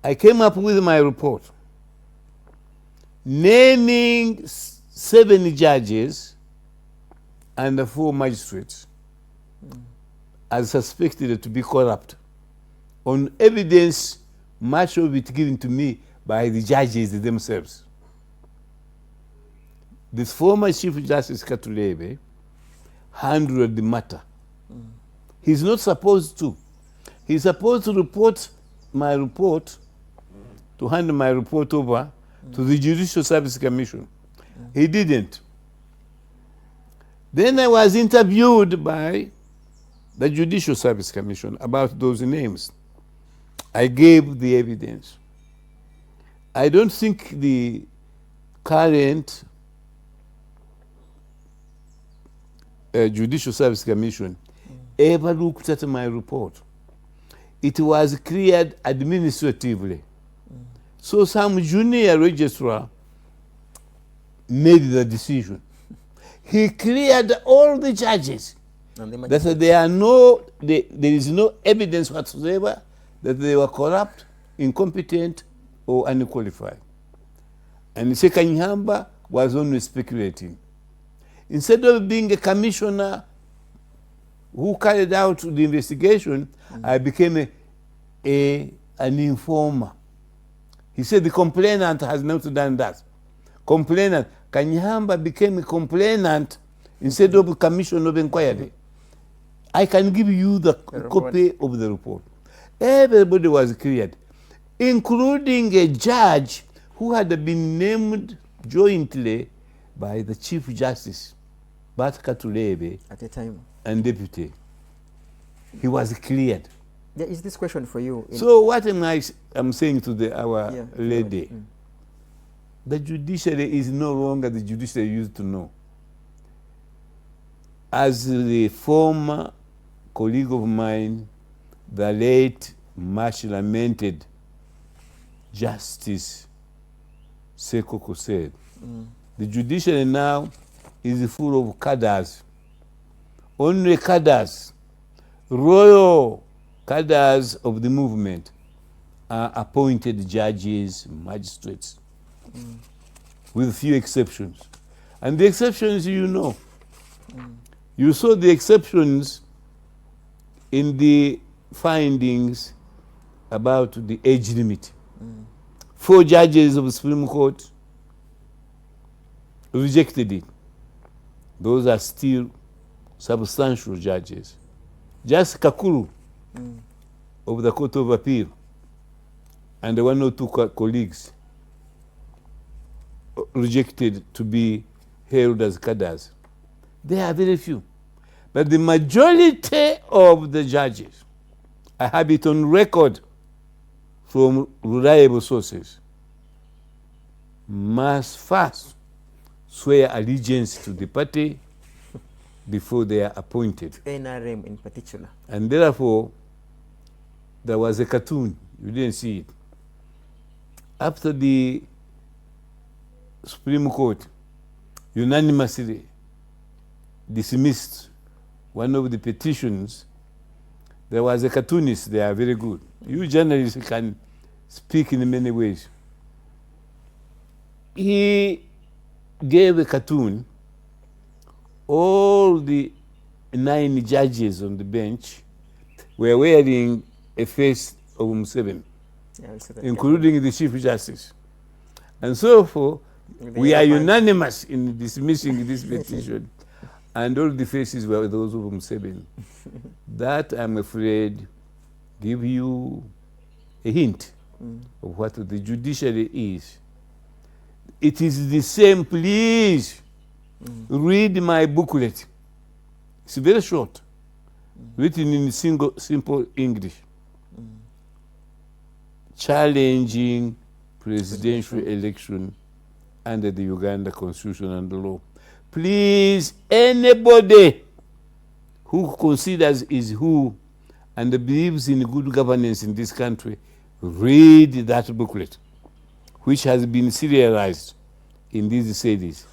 I came up with my report naming 7 judges and 4 magistrates as suspected to be corrupt on evidence, much of it given to me by the judges themselves. This former Chief Justice Katulebe handled the matter. He's not supposed to. He's supposed to report my report, to hand my report over to the Judicial Service Commission. He didn't. Then I was interviewed by the Judicial Service Commission about those names. I gave the evidence. I don't think the current Judicial Service Commission ever looked at my report. It was cleared administratively. So some junior registrar made the decision. He cleared all the judges. That there is no evidence whatsoever that they were corrupt, incompetent, or unqualified. And Kanyeihamba was only speculating. Instead of being a commissioner who carried out the investigation, I became an informer. He said the complainant has not done that. Kanyeihamba became a complainant instead of a commission of inquiry. I can give you the copy of the report. Everybody was cleared, including a judge who had been named jointly by the Chief Justice, Bat Katulebe, at the time, and deputy. He was cleared. There is this question for you. So what am I saying to our lady? The judiciary is no longer the judiciary used to know. As the former colleague of mine, the late, much lamented Justice Sekoko said, the judiciary now is full of cadres. Only cadres, royal cadres of the movement are appointed judges, magistrates, with few exceptions. And the exceptions you know. You saw the exceptions in the findings about the age limit. 4 judges of the Supreme Court rejected it. Those are still substantial judges. Just Kakuru of the Court of Appeal and 1 or 2 colleagues rejected to be held as cadres. There are very few. But the majority of the judges, I have it on record from reliable sources, must first swear allegiance to the party before they are appointed. NRM in particular. And therefore, there was a cartoon, you didn't see it. After the Supreme Court unanimously dismissed one of the petitions, there was a cartoonist, they are very good. You journalists can speak in many ways. He gave a cartoon, all the 9 judges on the bench were wearing a face of Museveni, including the Chief Justice. And so forth, we are unanimous in dismissing this petition, and all the faces were those of Museveni. That, I'm afraid, give you a hint of what the judiciary is. It is the same, please read my booklet. It's very short, written in simple English. Challenging presidential election under the Uganda Constitution and the law. Please, anybody who considers is who and believes in good governance in this country, read that booklet, which has been serialized in these cities.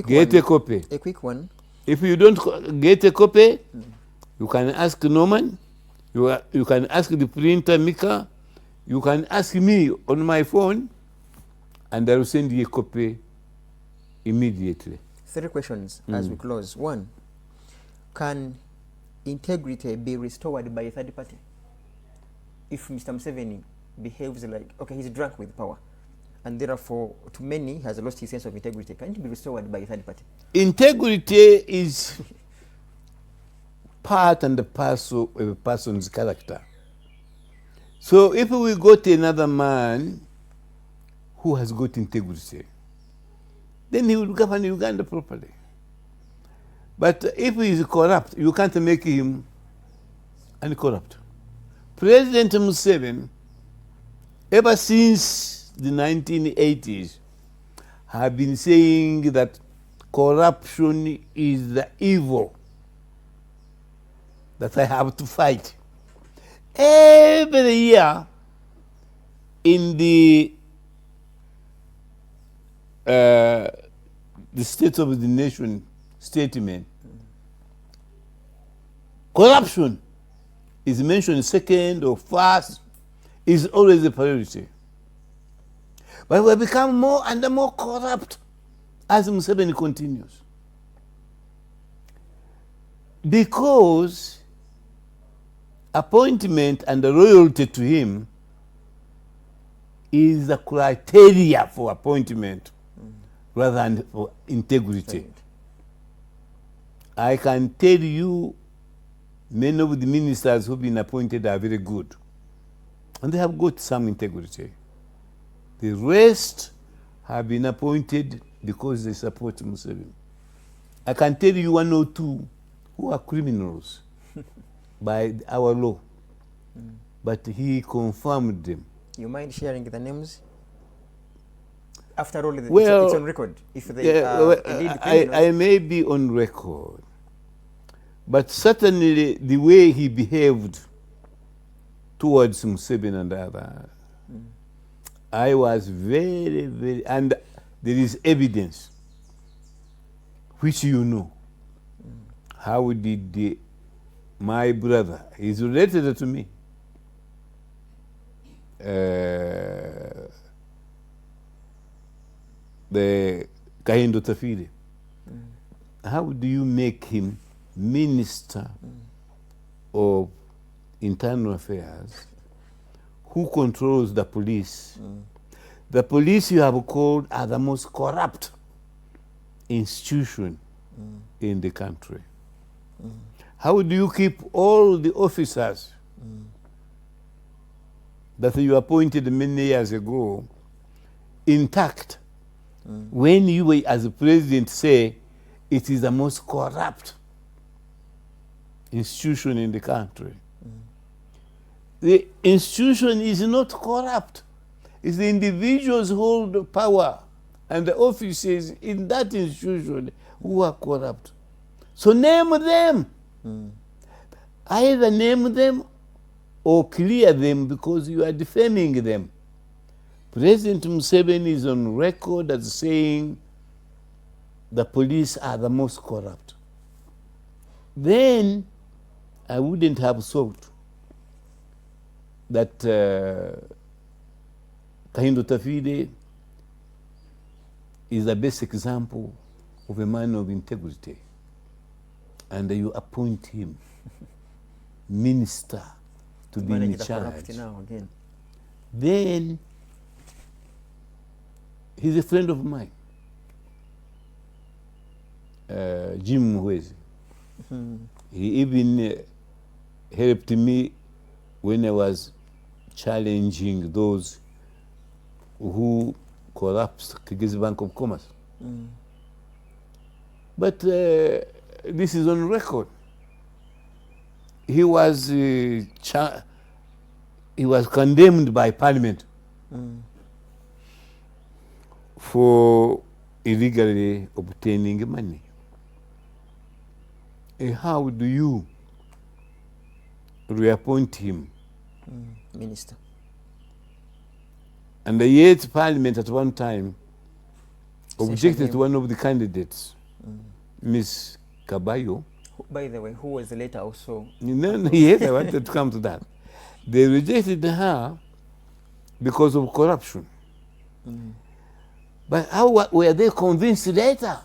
Get a copy. A quick one. If you don't get a copy, you can ask Norman, you can ask the printer Mika, you can ask me on my phone, and I will send you a copy immediately. 3 questions as we close. 1, can integrity be restored by a third party? If Mr. Museveni behaves like, okay, he's drunk with power, and therefore to many has lost his sense of integrity, can it be restored by a third party? Integrity is part and parcel of a person's character. So if we got another man who has got integrity, then he will govern Uganda properly. But if he is corrupt, you can't make him uncorrupt. President Museveni, ever since the 1980s, have been saying that corruption is the evil that I have to fight. Every year in the State of the Nation statement, corruption is mentioned second or first, is always a priority. But we have become more and more corrupt as Museveni continues. Because appointment and the loyalty to him is the criteria for appointment rather than for integrity. I can tell you many of the ministers who've been appointed are very good. And they have got some integrity. The rest have been appointed because they support Museveni. I can tell you 1 or 2 who are criminals by our law. But he confirmed them. You mind sharing the names? After all, Well, it's on record. If they are indeed criminals. I may be on record, but certainly the way he behaved towards Museveni and others, I was very, very, and there is evidence, which you know. How did my brother, he's related to me, the Kahindo Tafide. How do you make him Minister of Internal Affairs who controls the police? The police you have called are the most corrupt institution in the country. How do you keep all the officers that you appointed many years ago intact when you were, as a president, say it is the most corrupt institution in the country? The institution is not corrupt. It's the individuals who hold power and the offices in that institution who are corrupt. So name them. Either name them or clear them because you are defaming them. President Museveni is on record as saying the police are the most corrupt. Then I wouldn't have thought that Kahindo Tafide is the best example of a man of integrity. And you appoint him minister to be in charge. Now again. Then he's a friend of mine, Jim Mwezi. He even helped me when I was challenging those who collapsed Kigezi Bank of Commerce. But this is on record. He was condemned by Parliament for illegally obtaining money. How do you reappoint him? Minister. And yet Parliament at one time objected to one of the candidates, Miss Kabayo. By the way, who was later also... Yes, I wanted to come to that. They rejected her because of corruption. But how were they convinced later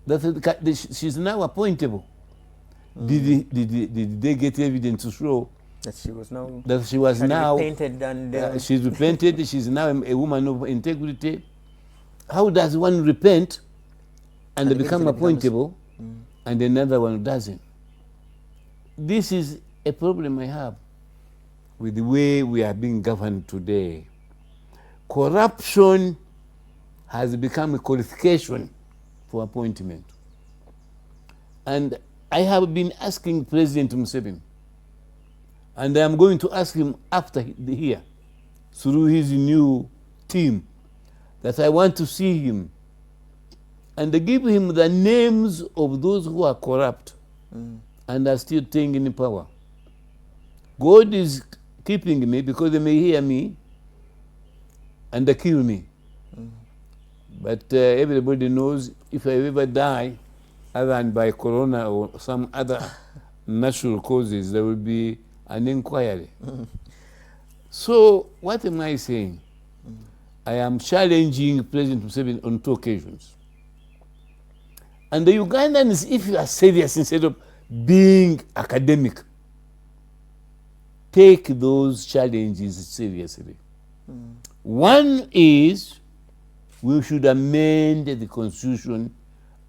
that she's now appointable? Did they get evidence to show that she was now... That she was now... repented and... she's repented, she's now a woman of integrity. How does one repent and become appointable and another one doesn't? This is a problem I have with the way we are being governed today. Corruption has become a qualification for appointment. And I have been asking President Museveni, and I am going to ask him after here, through his new team, that I want to see him and give him the names of those who are corrupt and are still staying in power. God is keeping me because they may hear me and they kill me. But everybody knows if I ever die, other than by corona or some other natural causes, there will be an inquiry. So what am I saying? I am challenging President Museveni on 2 occasions. And the Ugandans, if you are serious instead of being academic, take those challenges seriously. One is we should amend the constitution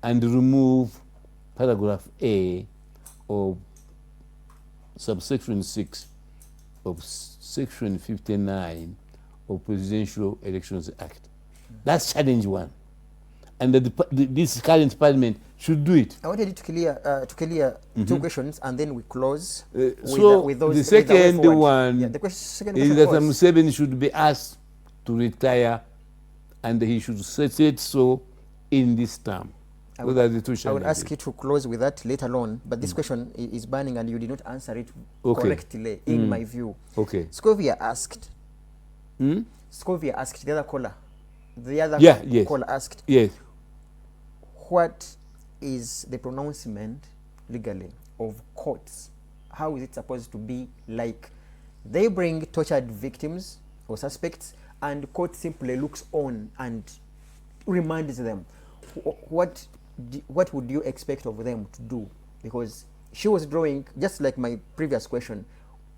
and remove paragraph A of subsection 6 of section 59 of Presidential Elections Act. That's challenge one. And this current parliament should do it. I wanted you to clear two questions, and then we close with those. The second one the second is question that was, Museveni should be asked to retire, and he should say it so in this term. I would ask you to close with that later on, but this question is burning and you did not answer it correctly, in my view. Okay. Scovia asked, Scovia asked, the other caller, caller asked, yes, what is the pronouncement legally of courts? How is it supposed to be like? They bring tortured victims or suspects, and court simply looks on and reminds them. What would you expect of them to do? Because she was drawing, just like my previous question,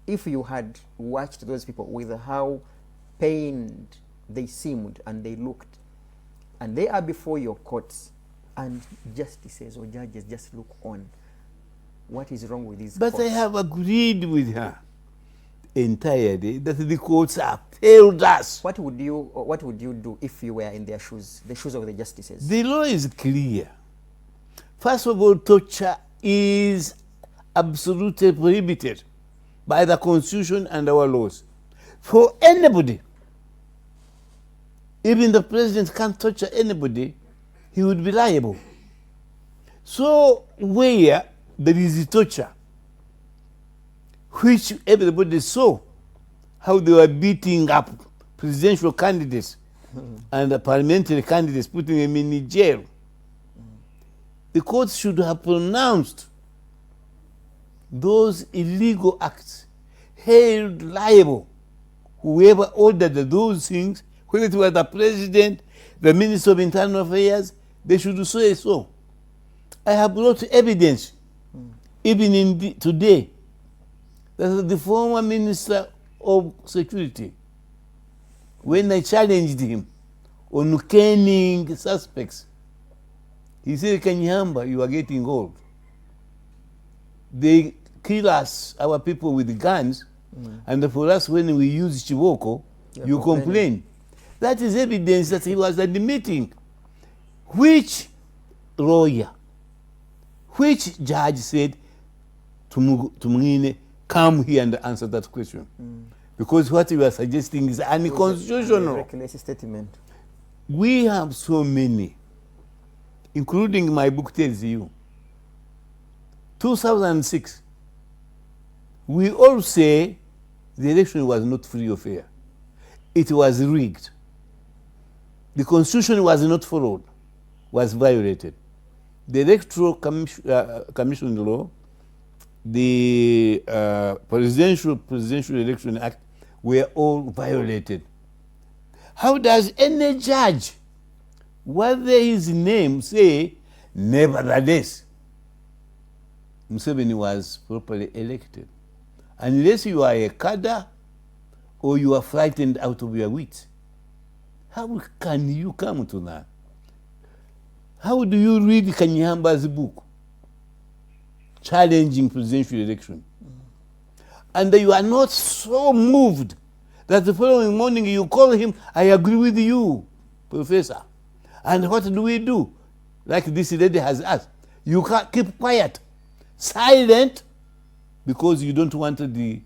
if you had watched those people with how pained they seemed and they looked, and they are before your courts, and justices or judges just look on, what is wrong with these But courts? I have agreed with her entirely that the courts have failed us. What would you do if you were in their shoes, the shoes of the justices? The law is clear. First of all, torture is absolutely prohibited by the Constitution and our laws. For anybody, even the president can't torture anybody, he would be liable. So where there is torture, which everybody saw, how they were beating up presidential candidates and parliamentary candidates, putting them in jail, the courts should have pronounced those illegal acts, held liable whoever ordered those things, whether it was the president, the Minister of Internal Affairs, they should say so. I have brought evidence, even in today, that the former Minister of Security, when I challenged him on caning suspects, he said, Kanyeihamba, you are getting old. They kill us, our people, with guns, and for us, when we use chiboko, you complain. That is evidence that he was admitting. Which lawyer, which judge said to Tumuhimbise, come here and answer that question? Because what you are suggesting is unconstitutional. Statement. We have so many, including my book tells you. 2006, we all say the election was not free or fair. It was rigged. The Constitution was not followed, was violated. The Electoral Commission law, the Presidential Election Act were all violated. How does any judge, whether his name say, nevertheless, Museveni was properly elected? Unless you are a cadre or you are frightened out of your wits. How can you come to that? How do you read Kanyeihamba's book, challenging presidential election? And you are not so moved that the following morning you call him, I agree with you, Professor. And what do? Like this lady has asked. You can't keep quiet, silent, because you don't want the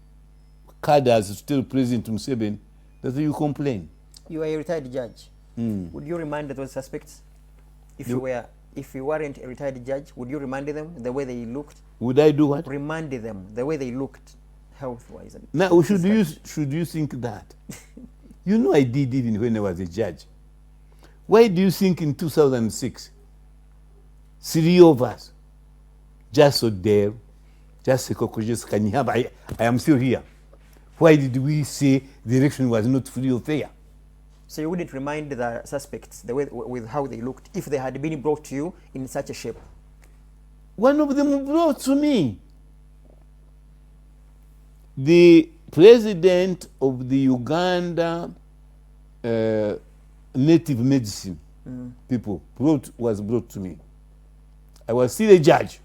cadres to tell President Museveni that you complain. You are a retired judge. Would you remind those suspects? If you weren't a retired judge, would you remind them the way they looked? Would I do what? Remind them the way they looked, health-wise. Now, should you think that? You know I did even when I was a judge. Why do you think in 2006, 3 of us, just Odell, just Sekoko, Kanyeihamba, I am still here. Why did we say the election was not free or fair? So you wouldn't remind the suspects the way with how they looked if they had been brought to you in such a shape? One of them brought to me. The president of the Uganda native medicine people was brought to me. I was still a judge.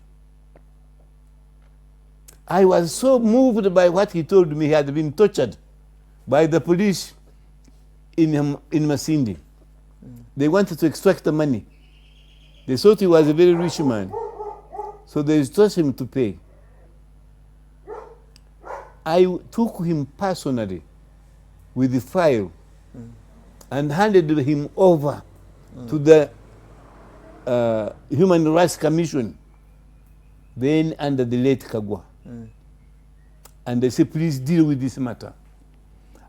I was so moved by what he told me. He had been tortured by the police in Masindi. They wanted to extract the money. They thought he was a very rich man, so they forced him to pay. I took him personally with the file and handed him over to the Human Rights Commission, then under the late Kagwa. And they said, please deal with this matter.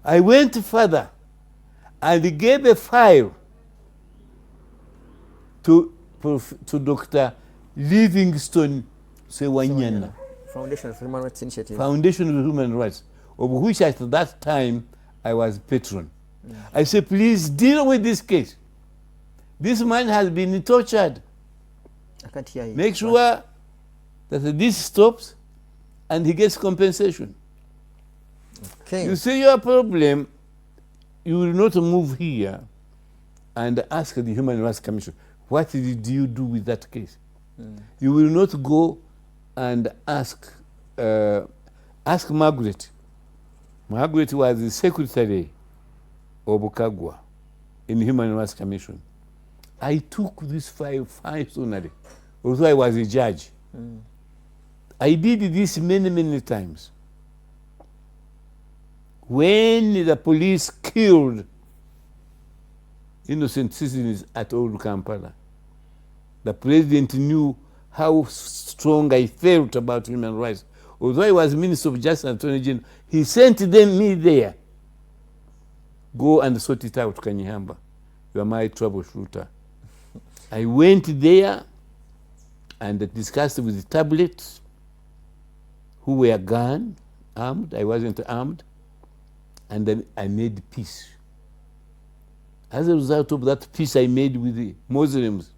I went further and gave a file to Dr. Livingstone Sewanyana, Foundation of Human Rights Initiative. Foundation of Human Rights, of which at that time I was patron. I said, please deal with this case. This man has been tortured. I can't hear you. Make sure that this stops and he gets compensation. Okay. You see your problem, you will not move here and ask the Human Rights Commission, what did you do with that case? You will not go and ask Margaret. Margaret was the secretary of Kagwa in the Human Rights Commission. I took this file personally, although I was a judge. I did this many, many times. When the police killed innocent citizens at Old Kampala, the president knew how strong I felt about human rights. Although I was Minister of Justice and Attorney General, he sent me there. Go and sort it out, Kanyeihamba. You are my troubleshooter. I went there and discussed with the tablets who were armed. I wasn't armed. And then I made peace. As a result of that peace I made with the Muslims,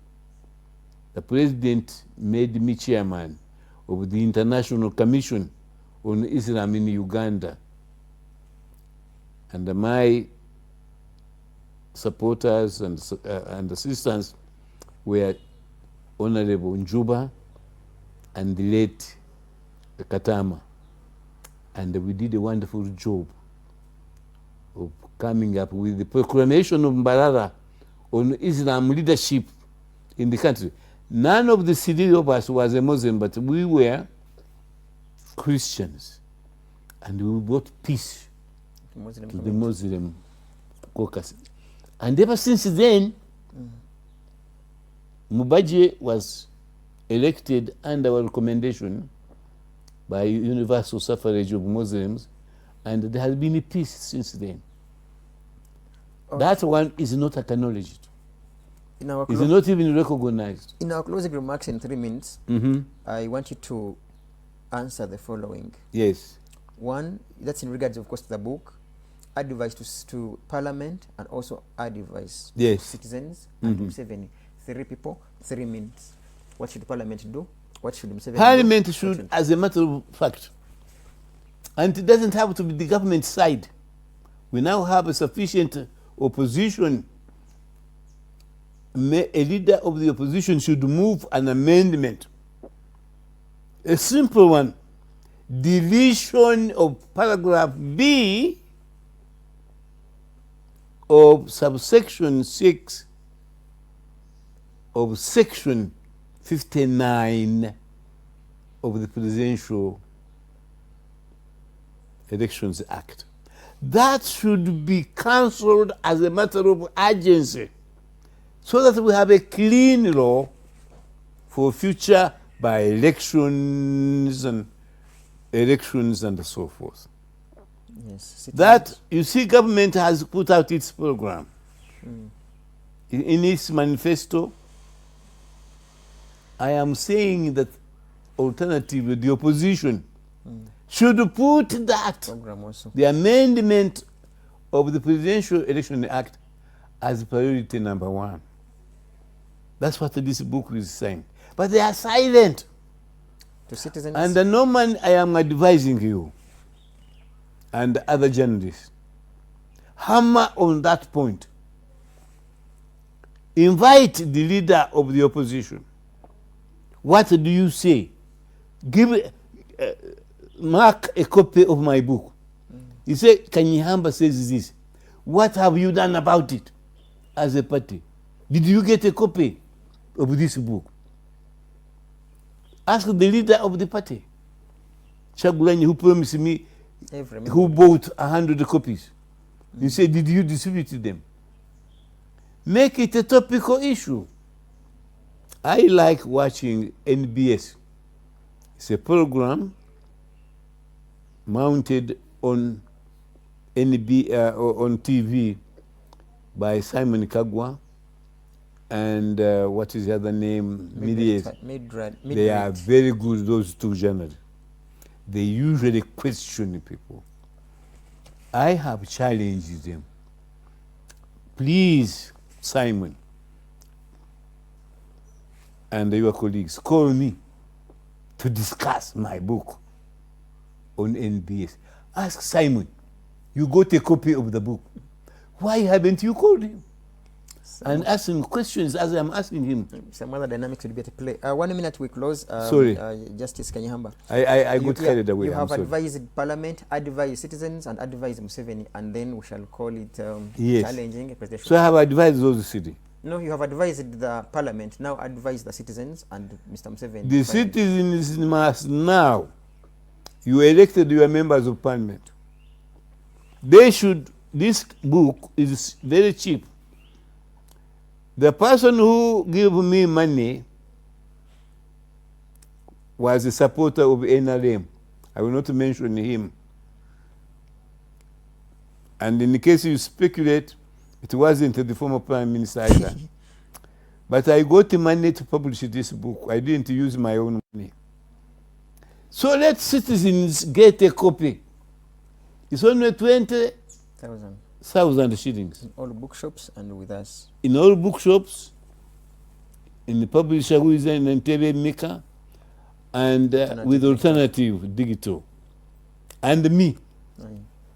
the president made me chairman of the International Commission on Islam in Uganda. And my supporters and assistants were Honorable Njuba and the late Katama. And we did a wonderful job of coming up with the proclamation of Mbarara on Islam leadership in the country. None of the city of us was a Muslim, but we were Christians. And we brought peace to the Muslim caucus. And ever since then, Mubaje was elected under our recommendation by universal suffrage of Muslims, and there has been a peace since then. That one is not acknowledged. It's not even recognized. In our closing remarks in 3 minutes, I want you to answer the following. Yes. One, that's in regards, of course, to the book, advice to Parliament, and also advice to citizens and to Museveni. 3 people, 3 minutes. What should Parliament do? What should Museveni Parliament do? should, as a matter of fact, and it doesn't have to be the government side. We now have a sufficient opposition. A leader of the opposition should move an amendment. A simple one. Deletion of paragraph B of subsection 6 of section 59 of the Presidential Elections Act. That should be cancelled as a matter of urgency, so that we have a clean law for future by-elections and elections and so forth. Yes. That, you see, government has put out its program. In its manifesto, I am saying that alternatively the opposition should put that, the amendment of the Presidential Election Act, as priority number 1. That's what this book is saying. But they are silent. To citizens. And Norman, I am advising you and other journalists, hammer on that point. Invite the leader of the opposition, What do you say? Mark a copy of my book. He said, Kanyeihamba says this. What have you done about it as a party? Did you get a copy of this book? Ask the leader of the party, Chagulanyi, who promised me, who bought 100 copies. You say, did you distribute them? Make it a topical issue. I like watching NBS. It's a program mounted on on TV by Simon Kagwa and what is the other name? They are very good, those two journalists. They usually question people. I have challenged them. Please, Simon and your colleagues, call me to discuss my book on NBS. Ask Simon, you got a copy of the book. Why haven't you called him? And ask him questions as I'm asking him. Some other dynamics would be at play. 1 minute we close. Sorry. Justice Kanyeihamba. I got carried away. You have advised Parliament, advised citizens, and advised Museveni, and then we shall call it challenging a presidential. So I have advised those city. No, you have advised the Parliament, now advise the citizens and Mr. Museveni. The citizens must now, you elected your members of Parliament. They should, this book is very cheap. The person who gave me money was a supporter of NRM. I will not mention him. And in case you speculate, it wasn't the former Prime Minister either. But I got the money to publish this book. I didn't use my own money. So let citizens get a copy. It's only 20,000 shillings. In all bookshops and with us. In all bookshops, in the publisher who is in Entebbe Maker, and with alternative digital, and me.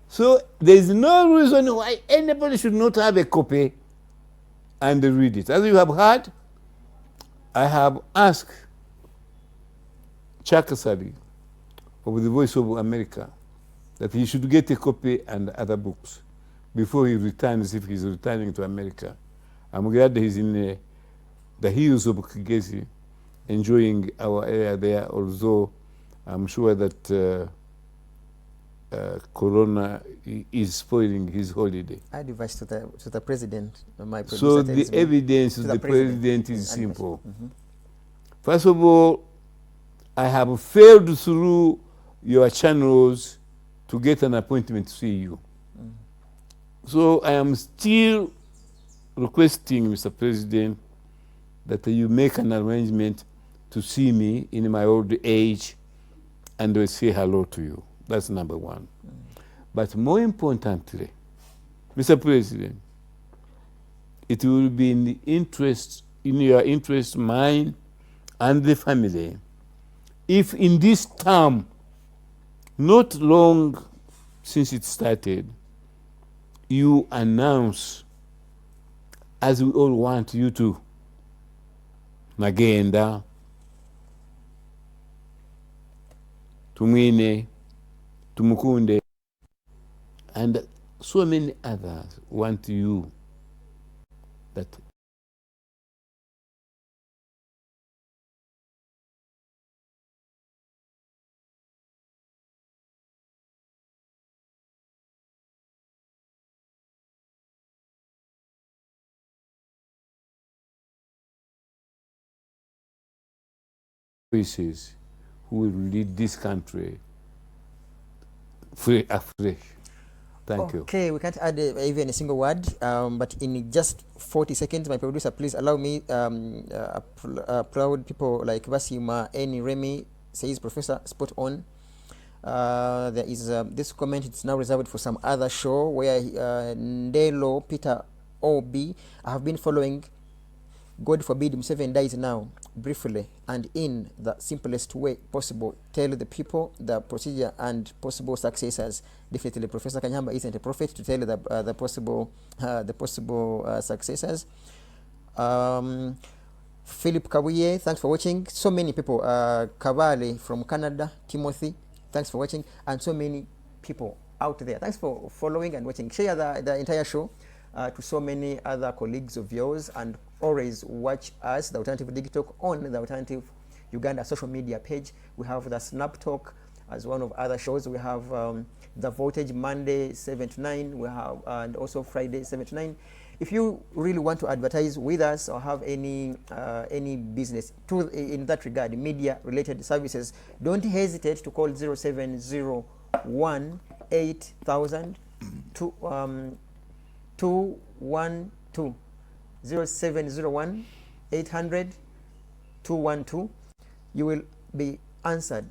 So there is no reason why anybody should not have a copy and read it. As you have heard, I have asked Chuck Sally of the Voice of America that he should get a copy and other books before he returns, if he's returning to America. I'm glad he's in the hills of Kigezi, enjoying our area there, although I'm sure that Corona is spoiling his holiday. Advice to the president. So the evidence of the president is simple. First of all, I have failed through your channels to get an appointment to see you. So I am still requesting, Mr. President, that you make an arrangement to see me in my old age and say hello to you. That's number one. But more importantly, Mr. President, it will be in your interest, mine and the family, if in this term, not long since it started, you announce, as we all want you to, Magenda, Tumwine, Tumukunde, and so many others want you that voices who will lead this country afresh. Thank you. Okay, we can't add even a single word, but in just 40 seconds, my producer, please allow me, proud people like Basima, Eni, Remy, says Professor, spot on. There is this comment, it's now reserved for some other show where Ndelo, Peter O.B., I have been following. God forbid Museveni dies now, briefly and in the simplest way possible. Tell the people the procedure and possible successors. Definitely, Professor Kanyeihamba isn't a prophet to tell the possible successors. Philip Kabuye, thanks for watching. So many people, Kavale from Canada, Timothy, thanks for watching, and so many people out there. Thanks for following and watching. Share the entire show to so many other colleagues of yours, and always watch us, the Alternative Digital, on the Alternative Uganda social media page. We have the Snap Talk as one of other shows. We have the Voltage Monday 7 to 9. We have and also Friday 7 to 9. If you really want to advertise with us or have any business in that regard, media related services, don't hesitate to call 0701 8000 212 0701 800 212. You will be answered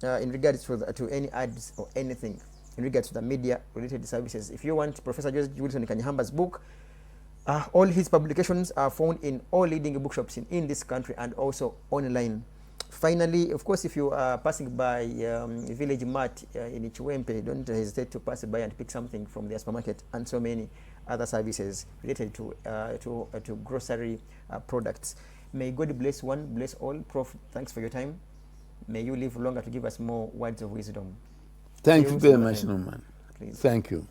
in regards to any ads or anything in regards to the media related services. If you want Professor Wilson Kanyehamba's book, all his publications are found in all leading bookshops in this country and also online. Finally, of course, if you are passing by Village Mart in Ichiwempe, don't hesitate to pass by and pick something from their supermarket, and so many other services related to grocery products. May God bless one, bless all. Prof, thanks for your time. May you live longer to give us more words of wisdom. Thank you very much, Norman. Please. Thank you.